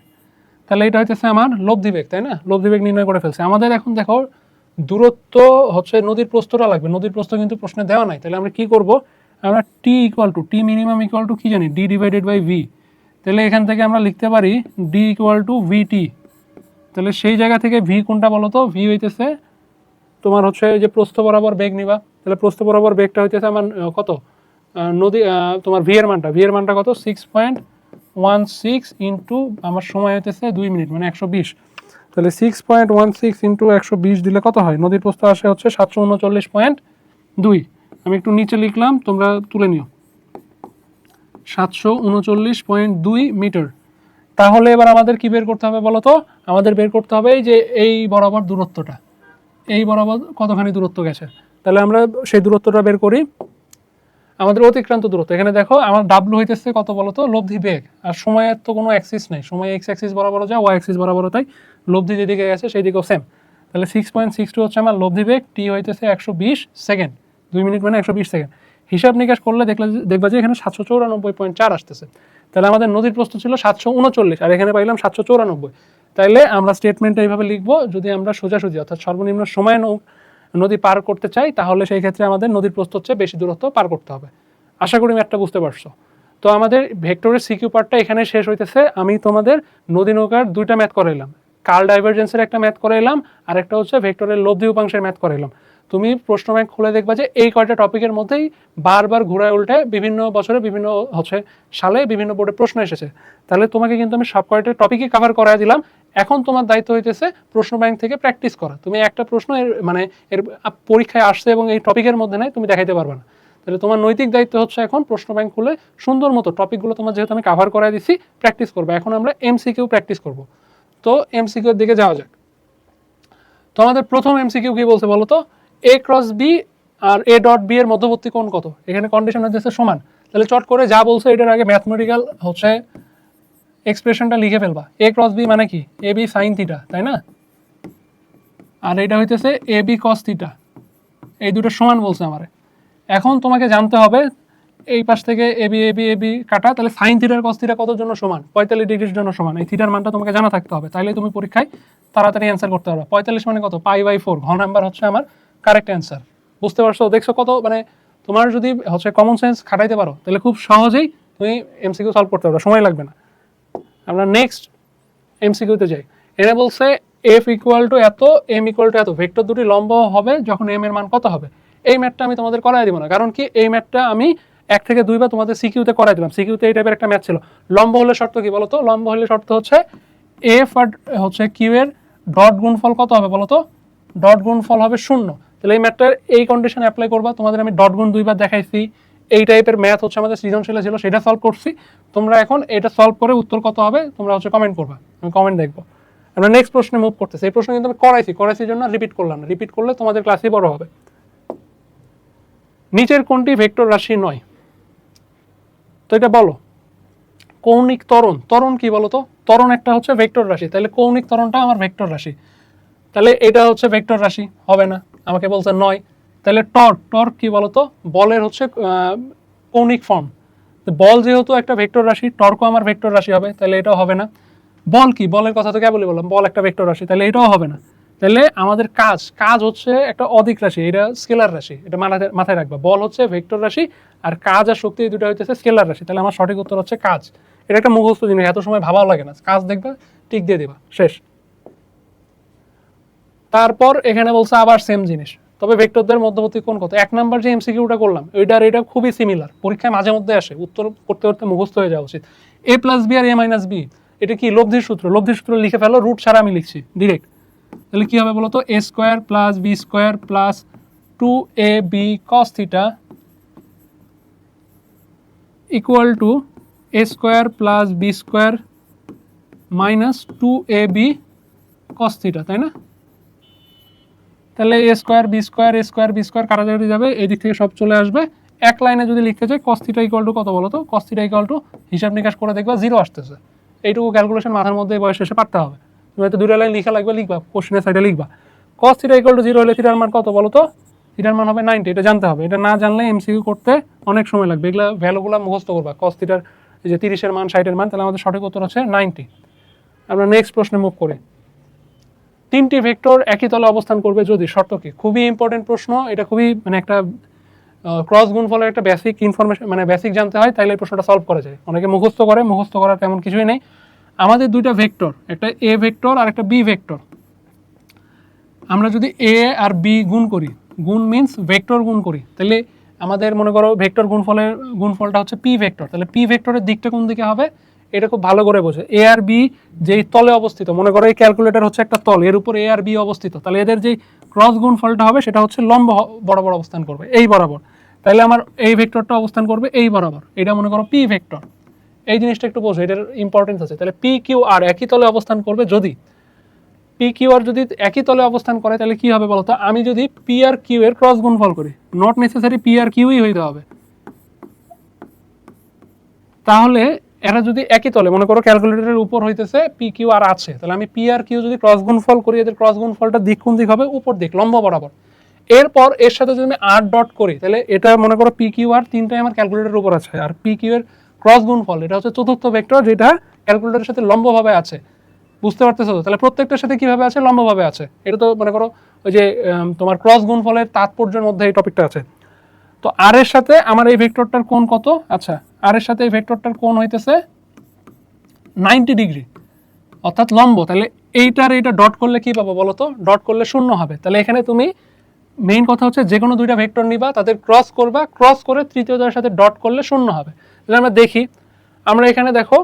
তাহলে এটা হইতেছে আমার লব্ধি বেগ, তাই না? লব্ধি বেগ নির্ণয় করে ফেলছে। আমাদের এখন দেখো দূরত্ব হচ্ছে নদীর প্রস্থটা লাগবে, নদীর প্রস্থ কিন্তু প্রশ্নে দেওয়া নাই। তাহলে আমরা কি করব, আমরা T equal to, T minimum equal to কি জানি, ডি ডিভাইডেড বাই ভি। তাহলে এখান থেকে আমরা লিখতে পারি ডি ইকুয়াল টু ভিটি। তাহলে সেই জায়গা থেকে ভি কোনটা বলো তো, ভি হইতেছে তোমার হচ্ছে যে প্রস্থ বরাবর বেগ নিবা। তাহলে প্রস্থ বরাবর বেগটা হইতেছে আমার কত, নদী তোমার ভি এর মানটা কত, 6.16 ইন্টু আমার সময় হইতেছে 2 মিনিট মানে 120। তাহলে 6.16 ইন্টু 120 দিলে কত হয়, নদীর প্রস্থ আসে হচ্ছে 739.2। আমি একটু নিচে লিখলাম, তোমরা তুলে নিও, 739.2 মিটার। তাহলে এবার আমাদের কি বের করতে হবে বলো তো, আমাদের বের করতে হবে যে এই বরাবর দূরত্বটা, এই বরাবর কতখানি দূরত্ব গেছে। তাহলে আমরা সেই দূরত্বটা বের করি, আমাদের অতিক্রান্ত দূরত্ব। এখানে দেখো আমার ডাব্লু হইতেছে কত বলতো, লব্ধি বেগ। আর সময়ের তো কোনো অ্যাক্সিস নেই, সময় এক্স অ্যাক্সিস বরাবরও যায়, ওয়াই অ্যাক্সিস বরাবরও তাই, লব্ধি যেদিকে গেছে সেই দিকেও সেম। তাহলে 6.62 হচ্ছে আমার লব্ধি বেগ, টি হইতেছে 120 সেকেন্ড, 2 মিনিট মানে 120 সেকেন্ড। হিসাব নিকাশ করলে দেখবা যে এখানে 794.4 আসতেছে। তাহলে আমাদের নদীর প্রস্থ ছিল 739 আর এখানে পাইলাম 794। তাইলে আমরা স্টেটমেন্টটা এইভাবে লিখবো, যদি আমরা সোজাসুজি অর্থাৎ সর্বনিম্ন সময় নদী পার করতে চাই, তাহলে সেই ক্ষেত্রে আমাদের নদীর প্রস্থ হচ্ছে বেশি দূরত্ব পার করতে হবে। আশা করি ম্যাথটা বুঝতে পারছো। তো আমাদের ভেক্টরের সিকিউ পার্টটা এখানে শেষ হইতেছে। আমি তোমাদের নদী নৌকার দুইটা ম্যাথ করাইলাম, কার্ল ডাইভারজেন্সের একটা ম্যাথ করাইলাম, আর একটা হচ্ছে ভেক্টরের লব্ধি উপাংশের ম্যাথ করাইলাম। তুমি প্রশ্ন ব্যাংক খুলে দেখবা যে এই কয়টা টপিকের মধ্যেই বারবার ঘুরায় উল্টে বিভিন্ন বছরে বিভিন্ন হচ্ছে সালে বিভিন্ন বোর্ডে প্রশ্ন এসেছে। তাহলে তোমাকে কিন্তু আমি সব কয়টা টপিকই কভার করাই দিলাম। এখন তোমার দায়িত্ব হইতেছে প্রশ্ন ব্যাংক থেকে প্র্যাকটিস করা। তুমি একটা প্রশ্ন এর পরীক্ষায় আসছে এবং এই টপিকের মধ্যে নাই, তুমি দেখাইতে পারবে না। তাহলে তোমার নৈতিক দায়িত্ব হচ্ছে এখন প্রশ্ন ব্যাংক খুলে সুন্দর মতো টপিকগুলো তোমার যেহেতু আমি কাভার করাই দিচ্ছি, প্র্যাকটিস করবে। এখন আমরা এমসিকিউ প্র্যাকটিস করব। তো এমসিকিউর দিকে যাওয়া যাক। তো আমাদের প্রথম এমসিকিউ কি বলছে বলো তো, এ ক্রস বি আর এ ডট বি এর মধ্যবর্তী কোণ কত। এখানে কন্ডিশন হচ্ছে সমান। তাহলে চট করে যা বলছে এটার আগে ম্যাথমেটিক্যাল হচ্ছে এক্সপ্রেশনটা লিখে ফেলবা। এ ক্রস বি মানে কি, এ বি সাইন থিটা, তাই না? আর এটা হইতেছে এ বি কস থিটা, এই দুটো সমান বলছে আমারে। এখন তোমাকে জানতে হবে এই পাশ থেকে এবি এবি এবি কাটা, তাহলে সাইন থিটার কস থিটা কতর জন্য সমান, 45 ডিগ্রির জন্য সমান। এই থিটার মানটা তোমাকে জানা থাকতে হবে, তাহলে তুমি পরীক্ষায় তাড়াতাড়ি অ্যান্সার করতে পারবে। 45 মানে কত, পাই/4, ঘ নাম্বার হচ্ছে আমার কারেক্ট অ্যান্সার। বুঝতে পারছো? দেখছো কত, মানে তোমার যদি হচ্ছে কমন সেন্স খাটাইতে পারো তাহলে খুব সহজেই তুমি এমসিকিউ সলভ করতে পারবে, সময় লাগবে না। আমরা নেক্সট এমসিকিউতে যাই। এনে বলছে এফ ইকুয়াল টু এত, এম ইকুয়াল টু এত, ভেক্টর দুটি লম্ব হবে যখন এম এর মান কত হবে। এই ম্যাথটা আমি তোমাদের করাই দিব না, কারণ কি এই ম্যাথটা আমি 1 থেকে 2 বার তোমাদের সিকিউতে করাই দিলাম। সিকিউতে এই টাইপের একটা ম্যাথ ছিল। লম্ব হলে শর্ত কি বলতো? লম্ব হলে শর্ত হচ্ছে এফ আর হচ্ছে কিউ এর ডট গুণফল কত হবে বলতো? ডট গুণফল হবে 0। তাহলে এই ম্যাথটার এই কন্ডিশন অ্যাপ্লাই করবা। তোমাদের আমি ডট গুণ 2 বার দেখাইছি। এই টাইপের ম্যাথ হচ্ছে আমাদের সৃজনশীলে ছিল, সেটা সলভ করছি। তোমরা এখন এটা সলভ করে উত্তর কত হবে তোমরা হচ্ছে কমেন্ট করবা, আমি কমেন্ট দেখবো। আমরা নেক্সট প্রশ্নে মুভ করতেছি। এই প্রশ্ন কিন্তু আমি করাইছি জন্য রিপিট করলাম না, রিপিট করলে তোমাদের ক্লাসই বড় হবে। নিচের কোনটি ভেক্টর রাশি নয়? তো এটা বলো। কৌণিক ত্বরণ, ত্বরণ কি বলতো? ত্বরণ একটা হচ্ছে ভেক্টর রাশি, তাহলে কৌণিক ত্বরণটা আমার ভেক্টর রাশি, তাহলে এটা হচ্ছে ভেক্টর রাশি হবে না, আমাকে বলছে নয়। তাহলে টর্ক, টর্ক কি বলতো? বলের হচ্ছে কৌণিক ফর্ম। বল যেহেতু একটা ভেক্টর রাশি, টর্কও আমার ভেক্টর রাশি হবে, তাহলে এটাও হবে না। বল কি? বলের কথা তো কেবলই বললাম, বল একটা ভেক্টর রাশি, তাহলে এটাও হবে না। তাহলে আমাদের কাজ, কাজ হচ্ছে একটা অধিক রাশি, এটা স্কেলার রাশি, এটা মাথায় রাখবা। বল হচ্ছে ভেক্টর রাশি আর কাজ আর শক্তি এই দুটো হইতেছে স্কেলার রাশি। তাহলে আমার সঠিক উত্তর হচ্ছে কাজ। এটা একটা মুখস্থ জিনিস, এত সময় ভাবাও লাগে না, কাজ দেখবা টিক দিয়ে দিবা, শেষ। তারপর এখানে বলছে আবার সেম জিনিস, তবে ভেক্টরদের মধ্যবর্তী কোণ কত? 1 নাম্বার যে এমসিকিউটা করলাম ওইটা আর এটা খুবই সিমিলার, পরীক্ষায় মাঝে মধ্যে আসে, উত্তর করতে করতে মুখস্থ হয়ে যাওয়া উচিত। এ প্লাস বি আর এ মাইনাস বি, এটা কি লব্ধির সূত্র? লব্ধির সূত্র লিখে ফেলো, রুট ছাড়া আমি লিখছি ডিরেক্ট। তাহলে কি হবে বলো তো? A square plus B square plus 2ab cos theta equal to A square plus B square minus 2ab cos theta, তাই না? তাহলে A square B square, A square B square কাটাকাটি যাবে, এই দিক থেকে সব চলে আসবে। এক লাইনে যদি লিখতে চাই cos থিটা ইকুয়াল টু কত বলো তো? cos থিটা ইকুয়াল টু হিসাব নিকাশ করে দেখবা 0 আসতেছে। এইটুকু ক্যালকুলেশন মাথার মধ্যে বয়স শেষে পারতে হবে। তুমি হয়তো 2টা লাইন লিখা লাগবে, লিখবা কোশ্চেনের সাইডে লিখবা। cos থিটা ইকুয়াল টু 0 হলে থিটার মান কত বলো তো? থিটার মান হবে 90, এটা জানতে হবে। এটা না জানলে এমসিকিউ করতে অনেক সময় লাগবে। এগুলো ভ্যালুগুলো মুখস্থ করবা, cos থিটার এই যে 30-এর মান 60-এর মান, তাহলে আমাদের সঠিক উত্তর হচ্ছে 90। আমরা নেক্সট প্রশ্নে মুভ করি। 3টি ভেক্টর একই তলে অবস্থান করবে যদি, শর্ত কি? খুবই ইম্পর্টেন্ট প্রশ্ন এটা, খুবই মানে একটা ক্রস গুণফলের একটা বেসিক ইনফরমেশন, মানে বেসিক জানতে হয়, তাইলে এই প্রশ্নটা সলভ করা যায়। অনেকে মুখস্থ করে, মুখস্থ করার তেমন কিছুই নেই। আমাদের দুইটা ভেক্টর, একটা এ ভেক্টর আর একটা বি ভেক্টর। আমরা যদি এ আর বি গুণ করি, গুণ মিন্স ভেক্টর গুণ করি, তাহলে আমাদের মনে করো ভেক্টর গুণফলটা হচ্ছে পি ভেক্টর। তাহলে পি ভেক্টরের দিকটা কোন দিকে হবে এটা খুব ভালো করে বোঝে। এ আর বি যেই তলে অবস্থিত, মনে করো এই ক্যালকুলেটর হচ্ছে একটা তল, এর উপর এ আর বি অবস্থিত, তাহলে এদের যেই ক্রস গুণফলটা হবে সেটা হচ্ছে লম্ব বরাবর অবস্থান করবে, এই বরাবর। তাহলে আমার এই ভেক্টরটা অবস্থান করবে এই বরাবর, এটা মনে করো পি ভেক্টর। এই জিনিসটা একটু বোঝো, এটার ইম্পর্টেন্স আছে। তাহলে পি কিউ আর একই তলে অবস্থান করবে যদি, পি কিউ আর যদি একই তলে অবস্থান করে তাহলে কি হবে বলতো? আমি যদি পি আর কিউ এর ক্রস গুণফল করি, নট নেসেসারি পি আর কিউই হইতে হবে, তাহলে এরা যদি একই তলে, মনে করো ক্যালকুলেটরের উপর হইতেছে পি কিউ আর আছে, তাহলে আমি পি আর কিউ যদি ক্রস গুণফল করি, এদের ক্রস গুণফলটা দিক কোন দিক হবে? উপর দিক, লম্ব বরাবর। এরপর এর সাথে যদি আমি আর ডট করি, তাহলে এটা মনে করো পি কিউ আর তিনটাই আমার ক্যালকুলেটরের উপর আছে, আর পি কিউ এর ক্রস গুণফল এটা হচ্ছে চতুর্থ ভেক্টর, যেটা ক্যালকুলেটরের সাথে লম্বভাবে আছে। বুঝতে পারতেছো তো? তাহলে প্রত্যেকটার সাথে কিভাবে আছে? লম্বভাবে আছে। এটা তো মনে করো ওই যে তোমার ক্রস গুণফলের তাৎপর্যের মধ্যে এই টপিকটা আছে। তো আর এর সাথে আমার এই ভেক্টরটার কোণ কত? আচ্ছা, আর এর সাথে এই ভেক্টরটার কোণ হইতেছে 90 ডিগ্রি, অর্থাৎ লম্ব। তাহলে এইটার এইটা ডট করলে কি পাবো বলো তো? ডট করলে 0 হবে। তাহলে এখানে তুমি মেইন কথা হচ্ছে যে কোনো দুইটা ভেক্টর নিবা, তাদের ক্রস করবা, ক্রস করে তৃতীয়টার সাথে ডট করলে 0 হবে। তাহলে আমরা দেখি, আমরা এখানে দেখো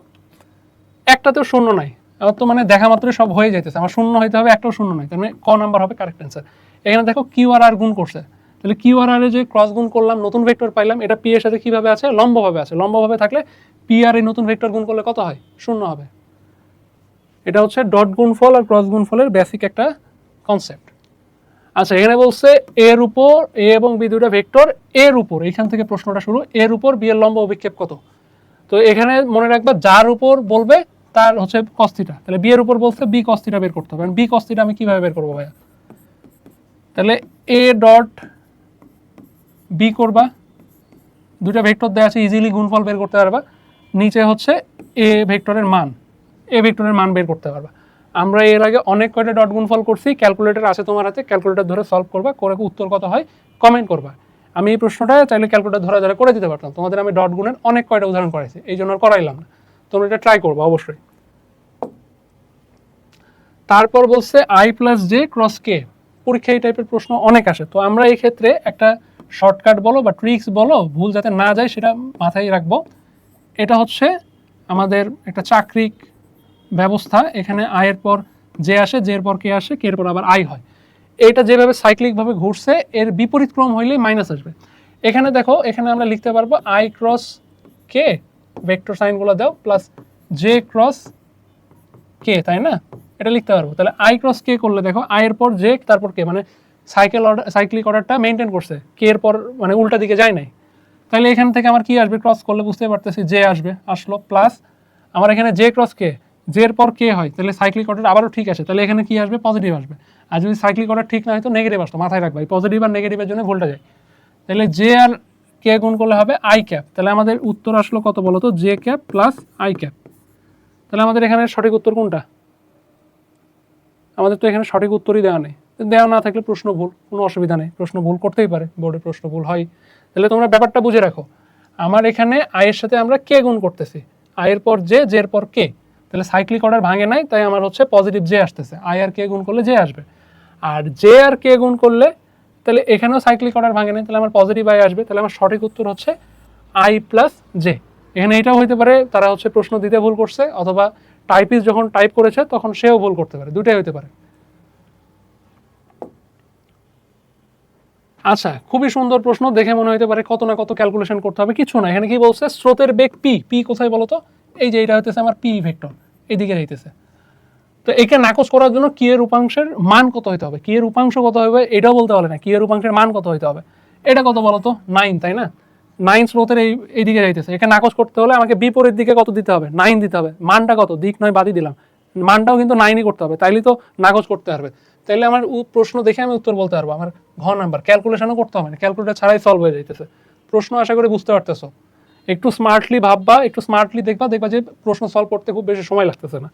একটাতেও 0 নাই, আমার তো মানে দেখা মাত্রই সব হয়ে যাইতেছে, আমার 0 হইতে হবে, একটাও 0 নাই, তার মানে ক নাম্বার হবে কারেক্ট অ্যান্সার। এখানে দেখো কিউ আর আর গুণ করছে, তাহলে কিউ আর আর এ যে ক্রস গুণ করলাম, নতুন ভেক্টর পাইলাম, এটা পি এর সাথে কিভাবে আছে? লম্বভাবে আছে। লম্বভাবে থাকলে পি আর এই নতুন ভেক্টর গুণ করলে কত হয়? 0 হবে। এটা হচ্ছে ডট গুণফল আর ক্রস গুণফলের বেসিক একটা কনসেপ্ট। আচ্ছা, এখানে বলছে এর উপর, এ এবং বি দুইটা ভেক্টর, এর উপর, এইখান থেকে প্রশ্নটা শুরু, এর উপর বি এর লম্ব অভিক্ষেপ কত? তো এখানে মনে রাখবা যার উপর বলবে তার হচ্ছে cos থিটা, তাহলে বি এর উপর বলছে বি cos থিটা বের করতে হবে। বি cos থিটা আমি কিভাবে বের করবো ভাইয়া? তাহলে এ ডট বি করবা, দুইটা ভেক্টর দেওয়া আছে, ইজিলি গুণফল বের করতে পারবা। নিচে হচ্ছে এ ভেক্টরের মান, এ ভেক্টরের মান বের করতে পারবা। আমরা এর আগে অনেক কয়টা ডট গুণফল করছি, ক্যালকুলেটর আছে তোমার হাতে, ক্যালকুলেটর ধরে সলভ করবা, করে উত্তর কত হয় কমেন্ট করবা। আমি এই প্রশ্নটা চাইলে ক্যালকুলেটর ধরে ধরে করে দিতে পারতাম, তোমাদের আমি ডট গুণের অনেক কয়টা উদাহরণ করাইছি, এই জন্য আর করাইলাম না। তোমরা এটা ট্রাই করবো অবশ্যই। তারপর বলছে আই প্লাস জে ক্রস কে। পরীক্ষা এই টাইপের প্রশ্ন অনেক আসে, তো আমরা এই ক্ষেত্রে একটা শর্টকাট বলো বা ট্রিক্স বলো, ভুল যাতে না যায় সেটা মাথায় রাখবো। এটা হচ্ছে আমাদের একটা চাকরিক ব্যবস্থা, এখানে আয়ের পর জে আসে, জে এর পর কে আসে, কে এর পর আবার আই হয়। এইটা যেভাবে সাইক্লিকভাবে ঘুরছে এর বিপরীত ক্রম হইলেই মাইনাস আসবে। এখানে দেখো, এখানে আমরা লিখতে পারবো আই ক্রস কে, ভেক্টর সাইনগুলো দাও, প্লাস জে ক্রস কে, তাই না? এটা লিখতে পারবো। তাহলে আই ক্রস কে করলে দেখো আই এর পর জে তারপর কে, মানে সাইক্লিক অর্ডারটা মেনটেন করছে, কে এর পর মানে উল্টা দিকে যায় নাই। তাহলে এখান থেকে আমার কি আসবে, ক্রস করলে বুঝতে পারতেছি জে আসবে, আসলো, প্লাস আমার এখানে জে ক্রস কে, জে এর পর কে হয়, তাহলে সাইক্লিক অর্ডার আবারও ঠিক আছে, তাহলে এখানে কি আসবে, পজিটিভ আসবে। আর যদি সাইক্লিক অর্ডার ঠিক না হয় তো নেগেটিভ আসতো, মাথায় রাখবা, পজিটিভ আর নেগেটিভের জন্য ভুলটা যায়। তাহলে জে আর কে গুণ করলে হবে আই ক্যাপ। তাহলে আমাদের উত্তর আসলো কত বলো তো, J cap plus I cap. তাহলে আমাদের এখানে সঠিক উত্তর কোনটা? আমাদের তো এখানে সঠিক উত্তরই দেওয়া নেই। দেওয়া না থাকলে প্রশ্ন ভুল, কোনো অসুবিধা নেই, প্রশ্ন ভুল করতেই পারে, বোর্ডে প্রশ্ন ভুল হয়। তাহলে তোমরা ব্যাপারটা বুঝে রাখো, আমার এখানে আয়ের সাথে আমরা কে গুণ করতেছি, আয়ের পর জে, জে এর পর কে, তাহলে সাইক্লিক অর্ডার ভাঙে নাই, তাই আমার হচ্ছে পজিটিভ জে আসতেছে, আই আর কে গুণ করলে জে আসবে। আর জে আর কে গুণ করলে তাহলে এখানেও সাইক্লিক অর্ডার ভাঙে নাই, তাহলে আমার পজিটিভ আই আসবে। তাহলে আমার সঠিক উত্তর হচ্ছে আই প্লাস জে। এখানে এটাও হইতে পারে তারা হচ্ছে প্রশ্ন দিতে ভুল করছে, অথবা টাইপিস্ট যখন টাইপ করেছে তখন সেও ভুল করতে পারে, দুটাই হইতে পারে। আচ্ছা, খুবই সুন্দর প্রশ্ন, দেখে মনে হতে পারে কত না কত ক্যালকুলেশন করতে হবে, কিছু না। এখানে কি বলছে, স্রোতের বেগ পি, পি কোথায় বলো তো, এই যে এটা হইতেছে আমার পি ভেক্টর, এইদিকে যাইতেছে। তো একে নাকচ করার জন্য কি এর উপাংশের মান কত হইতে হবে, কি এর উপাংশ কত হবে এটাও বলতে পারে না, কি এর উপাংশের মান কত হইতে হবে, এটা কত বলো তো, 9, তাই না? 9 স্রোতের এইদিকে যাইতেছে, একে নাকচ করতে হলে আমাকে বিপরীত দিকে কত দিতে হবে, 9 দিতে হবে। মানটা কত, দিক নয় বাদই দিলাম, মানটাও কিন্তু 9ই করতে হবে, তাইলে তো নাকচ করতে পারবে। তাইলে আমার প্রশ্ন দেখে আমি উত্তর বলতে পারবো। আমার ঘ নাম্বার, ক্যালকুলেশনও করতে হবে না, ক্যালকুলেটর ছাড়াই সলভ হয়ে যাইতেছে প্রশ্ন। আশা করি বুঝতে পারতেছো। একটু স্মার্টলি ভাববা, একটু স্মার্টলি দেখবা, দেখবা যে প্রশ্ন সলভ করতে খুব বেশি সময় লাগতেছে না।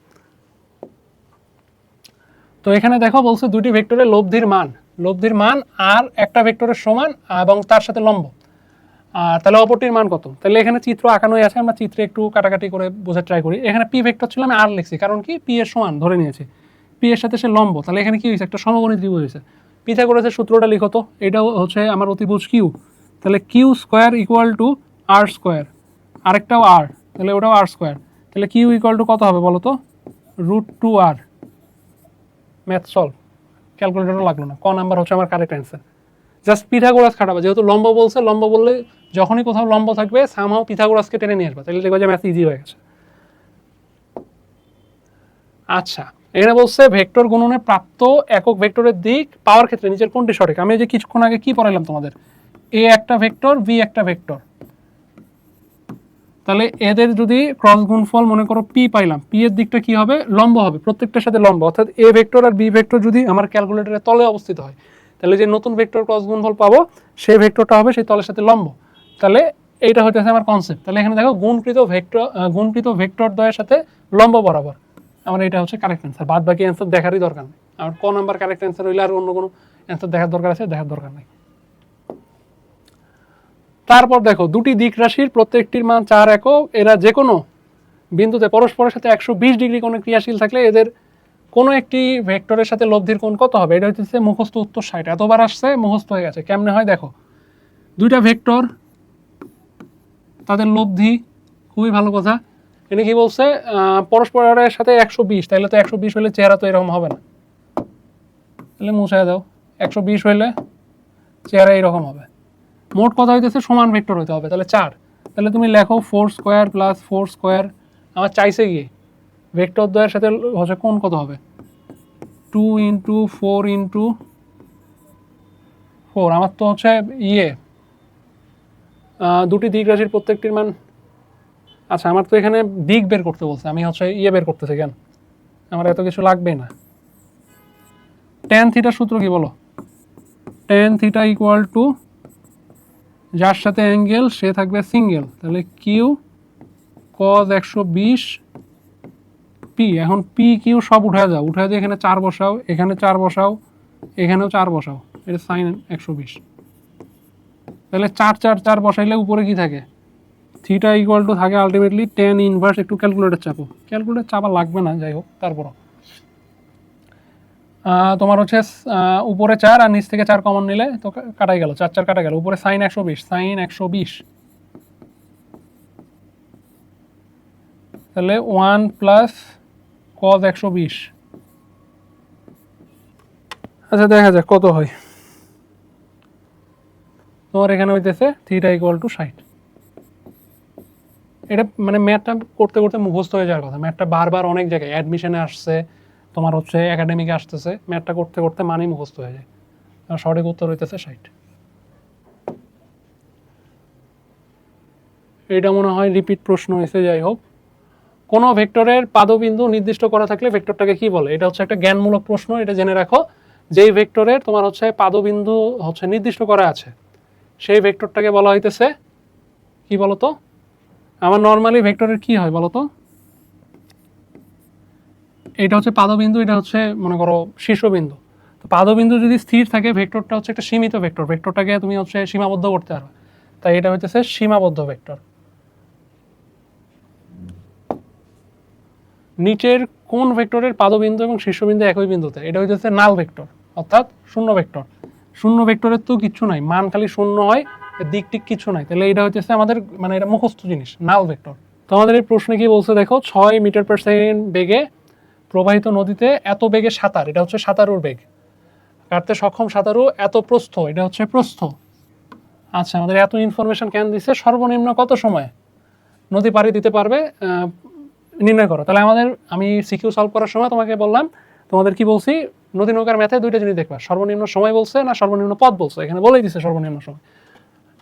তো এখানে দেখো বলছে দুটি ভেক্টরের লব্ধির মান আর একটা ভেক্টরের সমান এবং তার সাথে লম্ব। তাহলে অপরটির মান কত? তাহলে এখানে চিত্র আঁকানোই আছে, আমরা চিত্রে একটু কাটাকাটি করে বোঝার ট্রাই করি। এখানে পি ভেক্টর ছিল, আমি আর লিখছি, কারণ কি পি এর সমান ধরে নিয়েছি, পি এর সাথে সে লম্ব। তাহলে এখানে কি হয়েছে, একটা সমকোণী ত্রিভুজ হয়েছে। পিথাগোরাসের সূত্রটা লিখো তো, এটাও হচ্ছে আমার অতিভুজ কিউ, তাহলে q square equal to r square, আরেকটাও আর, তাহলে ওটাও আর স্কোয়ার। তাহলে কিউ ইকুয়াল টু কত হবে বলো তো, √2r। ম্যাথ সলভ, ক্যালকুলেটরও লাগলো না, ক নাম্বার হচ্ছে আমার কারেক্ট অ্যান্সার। জাস্ট পিথাগোরাস খাটাবা, যেহেতু লম্ব বলছে, লম্ব বললে যখনই কোথাও লম্ব থাকবে সামহাও পিথাগোরাসকে টেনে নিয়ে আসবে, তাহলে দেখবে যে ম্যাথ ইজি হয়ে গেছে। আচ্ছা, এখানে বলছে ভেক্টর গুণনে প্রাপ্ত একক ভেক্টরের দিক পাওয়ার ক্ষেত্রে নিচের কোনটি সঠিক। আমি যে কিছুক্ষণ আগে কি পড়াইলাম তোমাদের, এ একটা ভেক্টর, বি একটা ভেক্টর, তাহলে এদের যদি ক্রস গুণফল মনে করো পি পাইলাম, পি এর দিকটা কি হবে, লম্ব হবে, প্রত্যেকটার সাথে লম্ব। অর্থাৎ এ ভেক্টর আর বি ভেক্টর যদি আমার ক্যালকুলেটরের তলে অবস্থিত হয়, তাহলে যে নতুন ভেক্টর ক্রস গুণফল পাবো সেই ভেক্টরটা হবে সেই তলের সাথে লম্ব। তাহলে এইটা হইতেছে আমার কনসেপ্ট। তাহলে এখানে দেখো গুণকৃত ভেক্টর দ্বয়ের সাথে লম্ব বরাবর, আমার এটা হচ্ছে কারেক্ট অ্যান্সার। বাদ বাকি অ্যান্সার দেখারই দরকার নেই, আমার ক নাম্বার কারেক্ট অ্যান্সার হইলে আর অন্য কোনো অ্যান্সার দেখার দরকার আছে, দেখার দরকার নেই। তারপর দেখো দুটি দিক রাশির প্রত্যেকটির মান 4 একক, এরা যে কোনো বিন্দুতে পরস্পরের সাথে 120 ডিগ্রি কোণে ক্রিয়াশীল থাকলে এদের কোনো একটি ভেক্টরের সাথে লব্ধির কোণ কত হবে। এটা হচ্ছে মুখস্থ উত্তর 60, এতবার আসছে মুখস্থ হয়ে গেছে। কেমনে হয় দেখো, দুইটা ভেক্টর তাদের লব্ধি, খুবই ভালো কথা। এটা কি বলছে, পরস্পরের সাথে 120, তাহলে তো 120 হলে চেহারা তো এরকম হবে না, তাহলে মুছায় দাও। 120 হইলে চেহারা এরকম হবে। মোট কথা হইতেছে সমান ভেক্টর হইতে হবে, তাহলে 4। তাহলে তুমি লেখো 4 স্কোয়ার প্লাস 4 স্কোয়ার। আমার চাইছে গিয়ে ভেক্টর দ্বয়ের সাথে হচ্ছে কোণ কত হবে, 2 × 4 × 4। আমার তো হচ্ছে দুটি দিক রাশির প্রত্যেকটির মান। আচ্ছা, আমার তো এখানে দিক বের করতে বলছে, আমি হচ্ছে বের করতেছি কেন, আমার এত কিছু লাগবে না। tan থিটার সূত্র কি বলো, tan থিটা ইকুয়াল টু যার সাথে অ্যাঙ্গেল সে থাকবে সিঙ্গেল, তাহলে কিউ cos 120 পি। এখন পি কিউ সব উঠে যাও, এখানে 4 বসাও, এখানে 4 বসাও, এখানেও 4 বসাও, এটা সাইন 120। তাহলে 4 4 4 বসাইলে উপরে কি থাকে, থিটা ইকুয়াল টু থাকে আলটিমেটলি tan ইনভার্স, একটু ক্যালকুলেটর চাপো, ক্যালকুলেটর চাপা লাগবে না, যাই হোক তারপরও তোমার হচ্ছে উপরে 4 আর নিচ থেকে 4 কমন নিলে তো কাটাই গেল, 4 4 কাটা গেল, উপরে সাইন 120, সাইন 120, তাহলে 1 প্লাস কজ 120। আচ্ছা দেখা যাক কত হয়। তোমার এখানে হইতেছে থিটা ইকুয়াল টু 60। এটা মানে ম্যাথটা করতে করতে মুখস্থ হয়ে যাওয়ার কথা। ম্যাথটা বারবার অনেক জায়গায় অ্যাডমিশনে আসছে, তোমার হচ্ছে একাডেমিকে আসতেছে, ম্যাথটা করতে করতে মানেই মুখস্থ হয়ে যায়। আর সঠিক উত্তর হইতেছে 60। এটা মনে হয় রিপিট প্রশ্ন হয়েছে। যাই হোক, কোনো ভেক্টরের পাদবিন্দু নির্দিষ্ট করা থাকলে ভেক্টরটাকে কি বলে? এটা হচ্ছে একটা জ্ঞানমূলক প্রশ্ন, এটা জেনে রাখো। যেই ভেক্টরের তোমার হচ্ছে পাদবিন্দু হচ্ছে নির্দিষ্ট করা আছে সেই ভেক্টরটাকে বলা হইতেছে কি বলতো? আমার নর্মালি ভেক্টরের কি হয় বলতো? এটা হচ্ছে পাদবিন্দু, এটা হচ্ছে মনে করো শীর্ষবিন্দু। তো পাদবিন্দু যদি স্থির থাকে ভেক্টরটা হচ্ছে একটা সীমিত ভেক্টর, ভেক্টরটাকে তুমি হচ্ছে সীমাবদ্ধ করতে পারো, তাই এটা হইতেছে সীমাবদ্ধ ভেক্টর। নিচের কোন ভেক্টরের পাদবিন্দু এবং শীর্ষবিন্দু একই বিন্দুতে? এটা হইতেছে নাল ভেক্টর, অর্থাৎ শূন্য ভেক্টর। শূন্য ভেক্টরের তো কিছু নাই, মান খালি শূন্য হয়, দিক টিক কিছু নাই, তাহলে এটা হইতেছে আমাদের মানে এটা মুখস্থ জিনিস, নাল ভেক্টর। তো আমাদের এই প্রশ্নে কি বলছে দেখো, 6 মিটার পার সেকেন্ড বেগে প্রবাহিত নদীতে এত বেগে সাঁতার, এটা হচ্ছে সাঁতারুর বেগ, কাটতে সক্ষম সাঁতারু এত প্রস্থ, এটা হচ্ছে প্রস্থ। আচ্ছা, আমাদের এত ইনফরমেশন কেন দিচ্ছে? সর্বনিম্ন কত সময় নদী পাড়ি দিতে পারবে নির্ণয় করো। তাহলে আমাদের আমি সিকিউ সলভ করার সময় তোমাকে বললাম, তোমাদের কি বলছি, নদী নৌকার ম্যাথে দুইটা জিনিস দেখবা, সর্বনিম্ন সময় বলছে না সর্বনিম্ন পথ বলছে। এখানে বলেই দিচ্ছে সর্বনিম্ন সময়,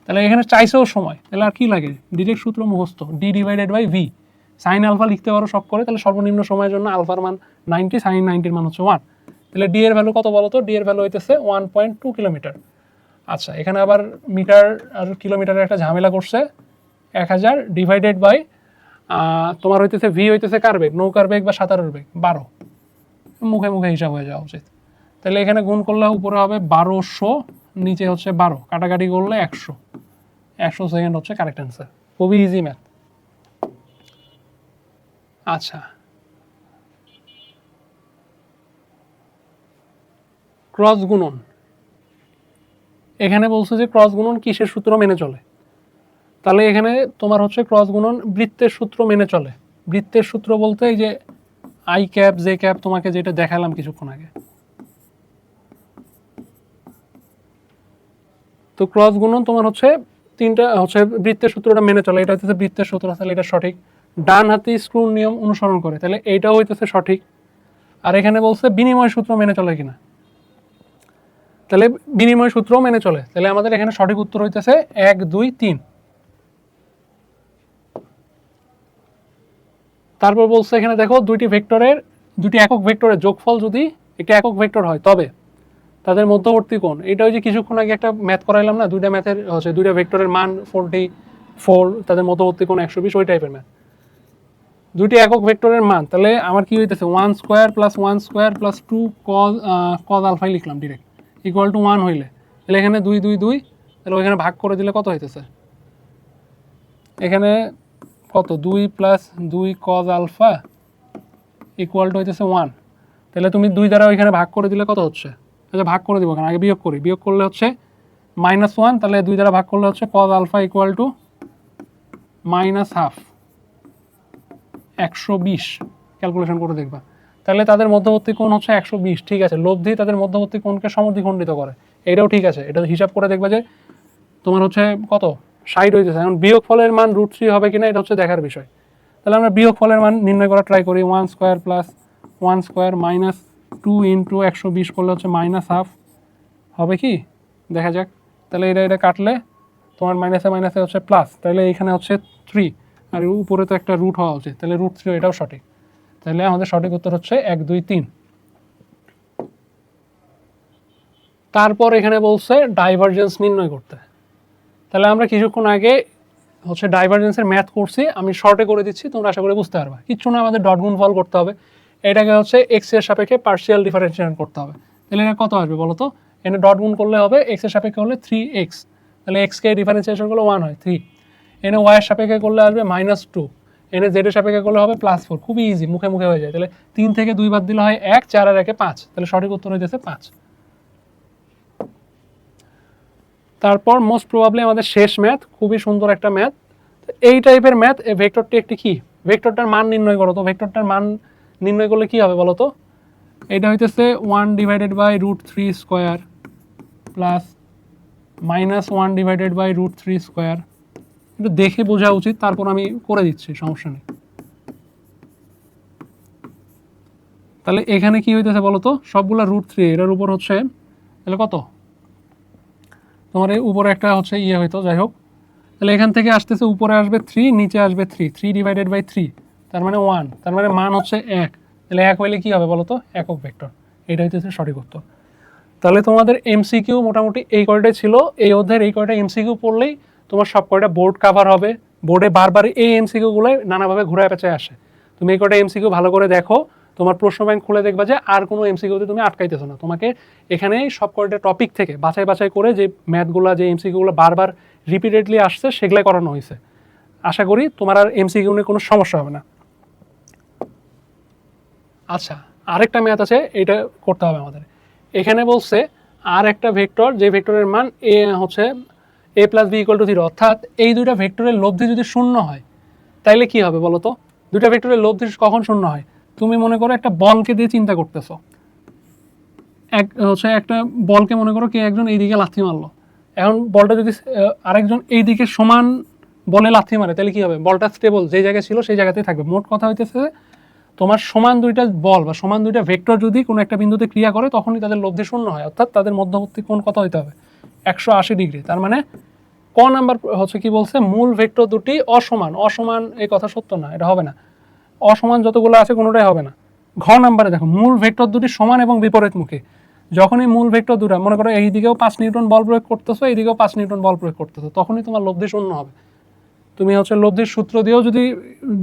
তাহলে এখানে চাইছেও সময়, তাহলে আর কি লাগে? ডিরেক্ট সূত্র মুখস্থ, d divided by v. Sine alpha লিখতে পারো সব করে, তাহলে সর্বনিম্ন সময়ের জন্য আলফার মান 90, সাইন 90 মান হচ্ছে 1। তাহলে ডি এর ভ্যালু কত বলো তো? ডি এর ভ্যালু হইতেছে 1.2 কিলোমিটার। আচ্ছা, এখানে আবার মিটার আর কিলোমিটারের একটা ঝামেলা করছে, 1000 ডিভাইডেড বাই তোমার হইতেছে ভি হইতেছে কার বেগ? নৌকার বেগ বা সাঁতারের বেগ 12। মুখে মুখে হিসাব হয়ে যাওয়া উচিত। তাহলে এখানে গুণ করলে উপরে হবে 1200, নিচে হচ্ছে 12, কাটাকাটি করলে 100। 100 সেকেন্ড হচ্ছে কারেক্ট অ্যান্সার। খুবই ইজি ম্যাথ। আচ্ছা, ক্রস গুণন। এখানে বলছে যে ক্রস গুণন কিসের সূত্র মেনে চলে? তাহলে এখানে তোমার হচ্ছে ক্রস গুণন বৃত্তের সূত্র মেনে চলে। বৃত্তের সূত্র বলতে এই যে আই ক্যাপ জে ক্যাপ, তোমাকে যেটা দেখালাম কিছুক্ষণ আগে। তো ক্রস গুণন তোমার হচ্ছে তিনটা হচ্ছে বৃত্তের সূত্রটা মেনে চলে, এটা হচ্ছে বৃত্তের সূত্র, তাহলে এটা সঠিক। ডান হাতি স্ক্রুর নিয়ম অনুসরণ করে, তাহলে এইটাও হইতেছে সঠিক। আর এখানে বলছে বিনিময় সূত্র মেনে চলে কিনা, তাহলে বিনিময় সূত্রও মেনে চলে। তাহলে আমাদের এখানে সঠিক উত্তর হইতেছে 1 2 3। তারপর বলছে এখানে দেখো, দুইটি একক ভেক্টরের যোগফল যদি একটা একক ভেক্টর হয় তবে তাদের মধ্যবর্তী কোণ, এটা ওই যে কিছুক্ষণ আগে একটা ম্যাথ করাইলাম না, দুইটা ম্যাথের হচ্ছে দুইটা ভেক্টরের মান 44, তাদের মধ্যবর্তী কোণ 120, ওই টাইপের ম্যাথ। দুইটি একক ভেক্টরের মান, তাহলে আমার কি হইতেছে 1 square plus 1 square plus 2 cos আলফাই লিখলাম ডিরেক্ট, ইকুয়াল টু 1 হইলে, তাহলে এখানে 2 2 2, তাহলে ওইখানে ভাগ করে দিলে কত হইতেছে? এখানে কত? 2 plus 2 cos alpha equal to হইতেছে 1। তাহলে তুমি 2 দ্বারা ওইখানে ভাগ করে দিলে কত হচ্ছে? আচ্ছা, ভাগ করে দিব, কারণ আগে বিয়োগ করি, বিয়োগ করলে হচ্ছে -1, তাহলে 2 দ্বারা ভাগ করলে হচ্ছে cos alpha equal to -half, 120। Calculation করে দেখবা, তাহলে তাদের মধ্যবর্তী কোণ হচ্ছে 120। ঠিক আছে, লব্ধি তাদের মধ্যবর্তী কোণকে সমদ্বিখণ্ডিত করে, এটাও ঠিক আছে। এটা হিসাব করে দেখবা যে তোমার হচ্ছে কত 60 হইতেছে। এখন বিয়োগ ফলের মান √3 হবে কিনা এটা হচ্ছে দেখার বিষয়। তাহলে আমরা বিয়োগ ফলের মান নির্ণয় করা ট্রাই করি। 1 square plus 1 square minus 2 into 120 করলে হচ্ছে -হাফ হবে কি, দেখা যাক। তাহলে এটা কাটলে তোমার মাইনাসে মাইনাসে হচ্ছে প্লাস, তাহলে এখানে হচ্ছে 3, আর উপরে তো একটা রুট হওয়া উচিত, তাহলে √3, এটাও সঠিক। তাহলে আমাদের সঠিক উত্তর হচ্ছে 1 2 3। তারপর এখানে বলছে ডাইভারজেন্স নির্ণয় করতে। তাহলে আমরা কিছুক্ষণ আগে হচ্ছে ডাইভারজেন্সের ম্যাথ করছি, আমি শর্টে করে দিচ্ছি, তোমরা আশা করে বুঝতে পারবা। কিচ্ছু না, আমাদের ডট গুণফল করতে হবে, এটাকে হচ্ছে এক্স এর সাপেক্ষে পার্শিয়াল ডিফারেন্সিয়েশন করতে হবে। তাহলে এটা কত আসবে বলো তো? এখানে ডট গুণ করলে হবে, এক্স এর সাপেক্ষে হলে 3x, তাহলে এক্সকে ডিফারেন্সিয়েশন করলে 1 হয় 3। এখানে ওয়াই এর সাপেক্ষে করলে আসবে -2, এনে জেড এর সাপেক্ষে করলে হবে +4, খুবই ইজি, মুখে মুখে হয়ে যায়। তাহলে 3 থেকে 2 বাদ দিলে হয় 1, 4 আর 1 5, তাহলে সঠিক উত্তর হইতেছে 5। তারপর মোস্ট প্রবাবলি আমাদের শেষ ম্যাথ, খুবই সুন্দর একটা ম্যাথ। এই টাইপের ম্যাথ, এই ভেক্টরটি একটি কি, ভেক্টরটার মান নির্ণয় করো তো। ভেক্টরটার মান নির্ণয় করলে কি হবে বলো তো? এটা হইতেছে 1/√3 স্কয়ার প্লাস -1/√3 স্কয়ার। একটু দেখে বোঝা উচিত, তারপর আমি করে দিচ্ছি, সমস্যা নেই। তাহলে এখানে কি হইতেছে বলো তো, সবগুলা √3, এটার উপর হচ্ছে তাহলে কত, তোমার এই উপরে একটা হচ্ছে ইয়ে হইতো, যাই হোক। তাহলে এখান থেকে আসতেছে, উপরে আসবে 3, নিচে আসবে 3/3, তার মানে 1, তার মানে মান হচ্ছে 1। তাহলে 1 হইলে কি হবে বলো তো, একক ভেক্টর। এটা হইতেছে সঠিক উত্তর। তাহলে তোমাদের এমসিকিউ মোটামুটি এই কয়টাই ছিল। এই অধ্যায়ের এই কয়টা এমসিকিউ পড়লেই তোমার সব কয়টা বোর্ড কাভার হবে। বোর্ডে বারবার এই এমসিকিউগুলো নানাভাবে ঘুরায় পেঁচায় আসে। তুমি এই কয়টা এমসিকিউ ভালো করে দেখো, তোমার প্রশ্ন ব্যাংক খুলে দেখবা যে আর কোনো এমসিকিউতে তুমি আটকাইতেছো না। তোমাকে এখানে সব কয়টা টপিক থেকে বাছাই বাছাই করে যে ম্যাথগুলো, যে এমসিকিউগুলো বারবার রিপিটেডলি আসছে, সেগুলাই করানো হয়েছে। আশা করি তোমার আর এমসিকিউ নিয়ে কোনো সমস্যা হবে না। আচ্ছা, আরেকটা ম্যাথ আছে, এটা করতে হবে আমাদের। এখানে বলছে আর একটা ভেক্টর, যে ভেক্টরের মান এ হচ্ছে a + b = 0, অর্থাৎ এই দুইটা ভেক্টরের লব্ধি যদি শূন্য হয় তাইলে কি হবে বলো তো? দুইটা ভেক্টরের লব্ধি কখন শূন্য হয়? তুমি মনে করো একটা বলকে দিয়ে চিন্তা করতেছো, একটা বলকে মনে করো কে একজন এইদিকে লাথি মারলো। এখন বলটা যদি আরেকজন এইদিকে সমান বলে লাথি মারে, তাহলে কি হবে? বলটা স্টেবল, যে জায়গায় ছিল সেই জায়গাতেই থাকবে। মোট কথা হইতেছে তোমার সমান দুইটা বল বা সমান দুইটা ভেক্টর যদি কোনো একটা বিন্দুতে ক্রিয়া করে, তখনই তাদের লব্ধি শূন্য হয়, অর্থাৎ তাদের মধ্যবর্তী কোণ কত হইতে হবে? 180 ডিগ্রি। তার মানে ক নাম্বার হচ্ছে কি বলছে, মূল ভেক্টর দুটি অসমান। অসমান এই কথা সত্য না, এটা হবে না। অসমান যতগুলো আছে কোনোটাই হবে না। ঘ নাম্বারে দেখো, মূল ভেক্টর দুটি সমান এবং বিপরীতমুখী। যখনই মূল ভেক্টর দুটো, মনে করো এই দিকেও 5 নিউটন বল প্রয়োগ করতেছো, এই দিকেও 5 নিউটন বল প্রয়োগ করতেছো, তখনই তোমার লব্ধি শূন্য হবে। তুমি হচ্ছে লব্ধির সূত্র দিয়েও যদি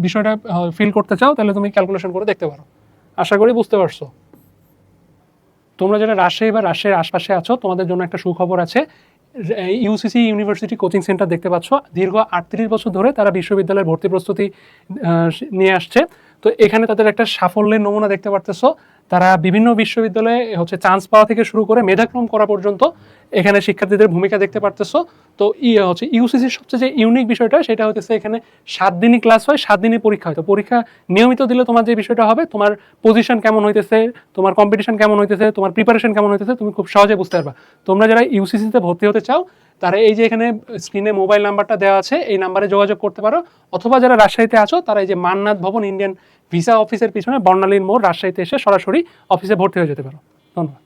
বিষয়টা ফিল করতে চাও, তাহলে তুমি ক্যালকুলেশন করে দেখতে পারো। আশা করি বুঝতে পারছো। তোমরা যারা রাজশাহী বা রাজশাহীর আশপাশে আছো, তোমাদের জন্য একটা সুখবর আছে। ইউসিসি ইউনিভার্সিটি কোচিং সেন্টার দেখতে পাচ্ছ, দীর্ঘ 38 বছর ধরে তারা বিশ্ববিদ্যালয়ের ভর্তি প্রস্তুতি নিয়ে আসছে। তো এখানে তাদের একটা সাফল্যের নমুনা দেখতে পারতেছো। তারা বিভিন্ন বিশ্ববিদ্যালয়ে হচ্ছে চান্স পাওয়া থেকে শুরু করে মেধাক্রম করা পর্যন্ত এখানে শিক্ষার্থীদের ভূমিকা দেখতে পারতেছো। তো হচ্ছে ইউসিসির সবচেয়ে যে ইউনিক বিষয়টা, সেটা হচ্ছে এখানে 7 দিনই ক্লাস হয়, 7 দিনই পরীক্ষা হয়। তো পরীক্ষা নিয়মিত দিলে তোমার যে বিষয়টা হবে, তোমার পজিশন কেমন হইতেছে, তোমার কম্পিটিশন কেমন হইতেছে, তোমার প্রিপারেশন কেমন হইতেছে, তুমি খুব সহজে বুঝতে পারবা। তোমরা যারা ইউসিসিতে ভর্তি হতে চাও, তারা এই যে এখানে স্ক্রিনে মোবাইল নাম্বারটা দেওয়া আছে, এই নাম্বারে যোগাযোগ করতে পারো। অথবা যারা রাজশাহীতে আছো, তারা এই যে মান্নাত ভবন ইন্ডিয়ান ভিসা অফিসের পিছনে বর্ণালীর মোড়, রাজশাহীতে এসে সরাসরি অফিসে ভর্তি হয়ে যেতে পারো। ধন্যবাদ।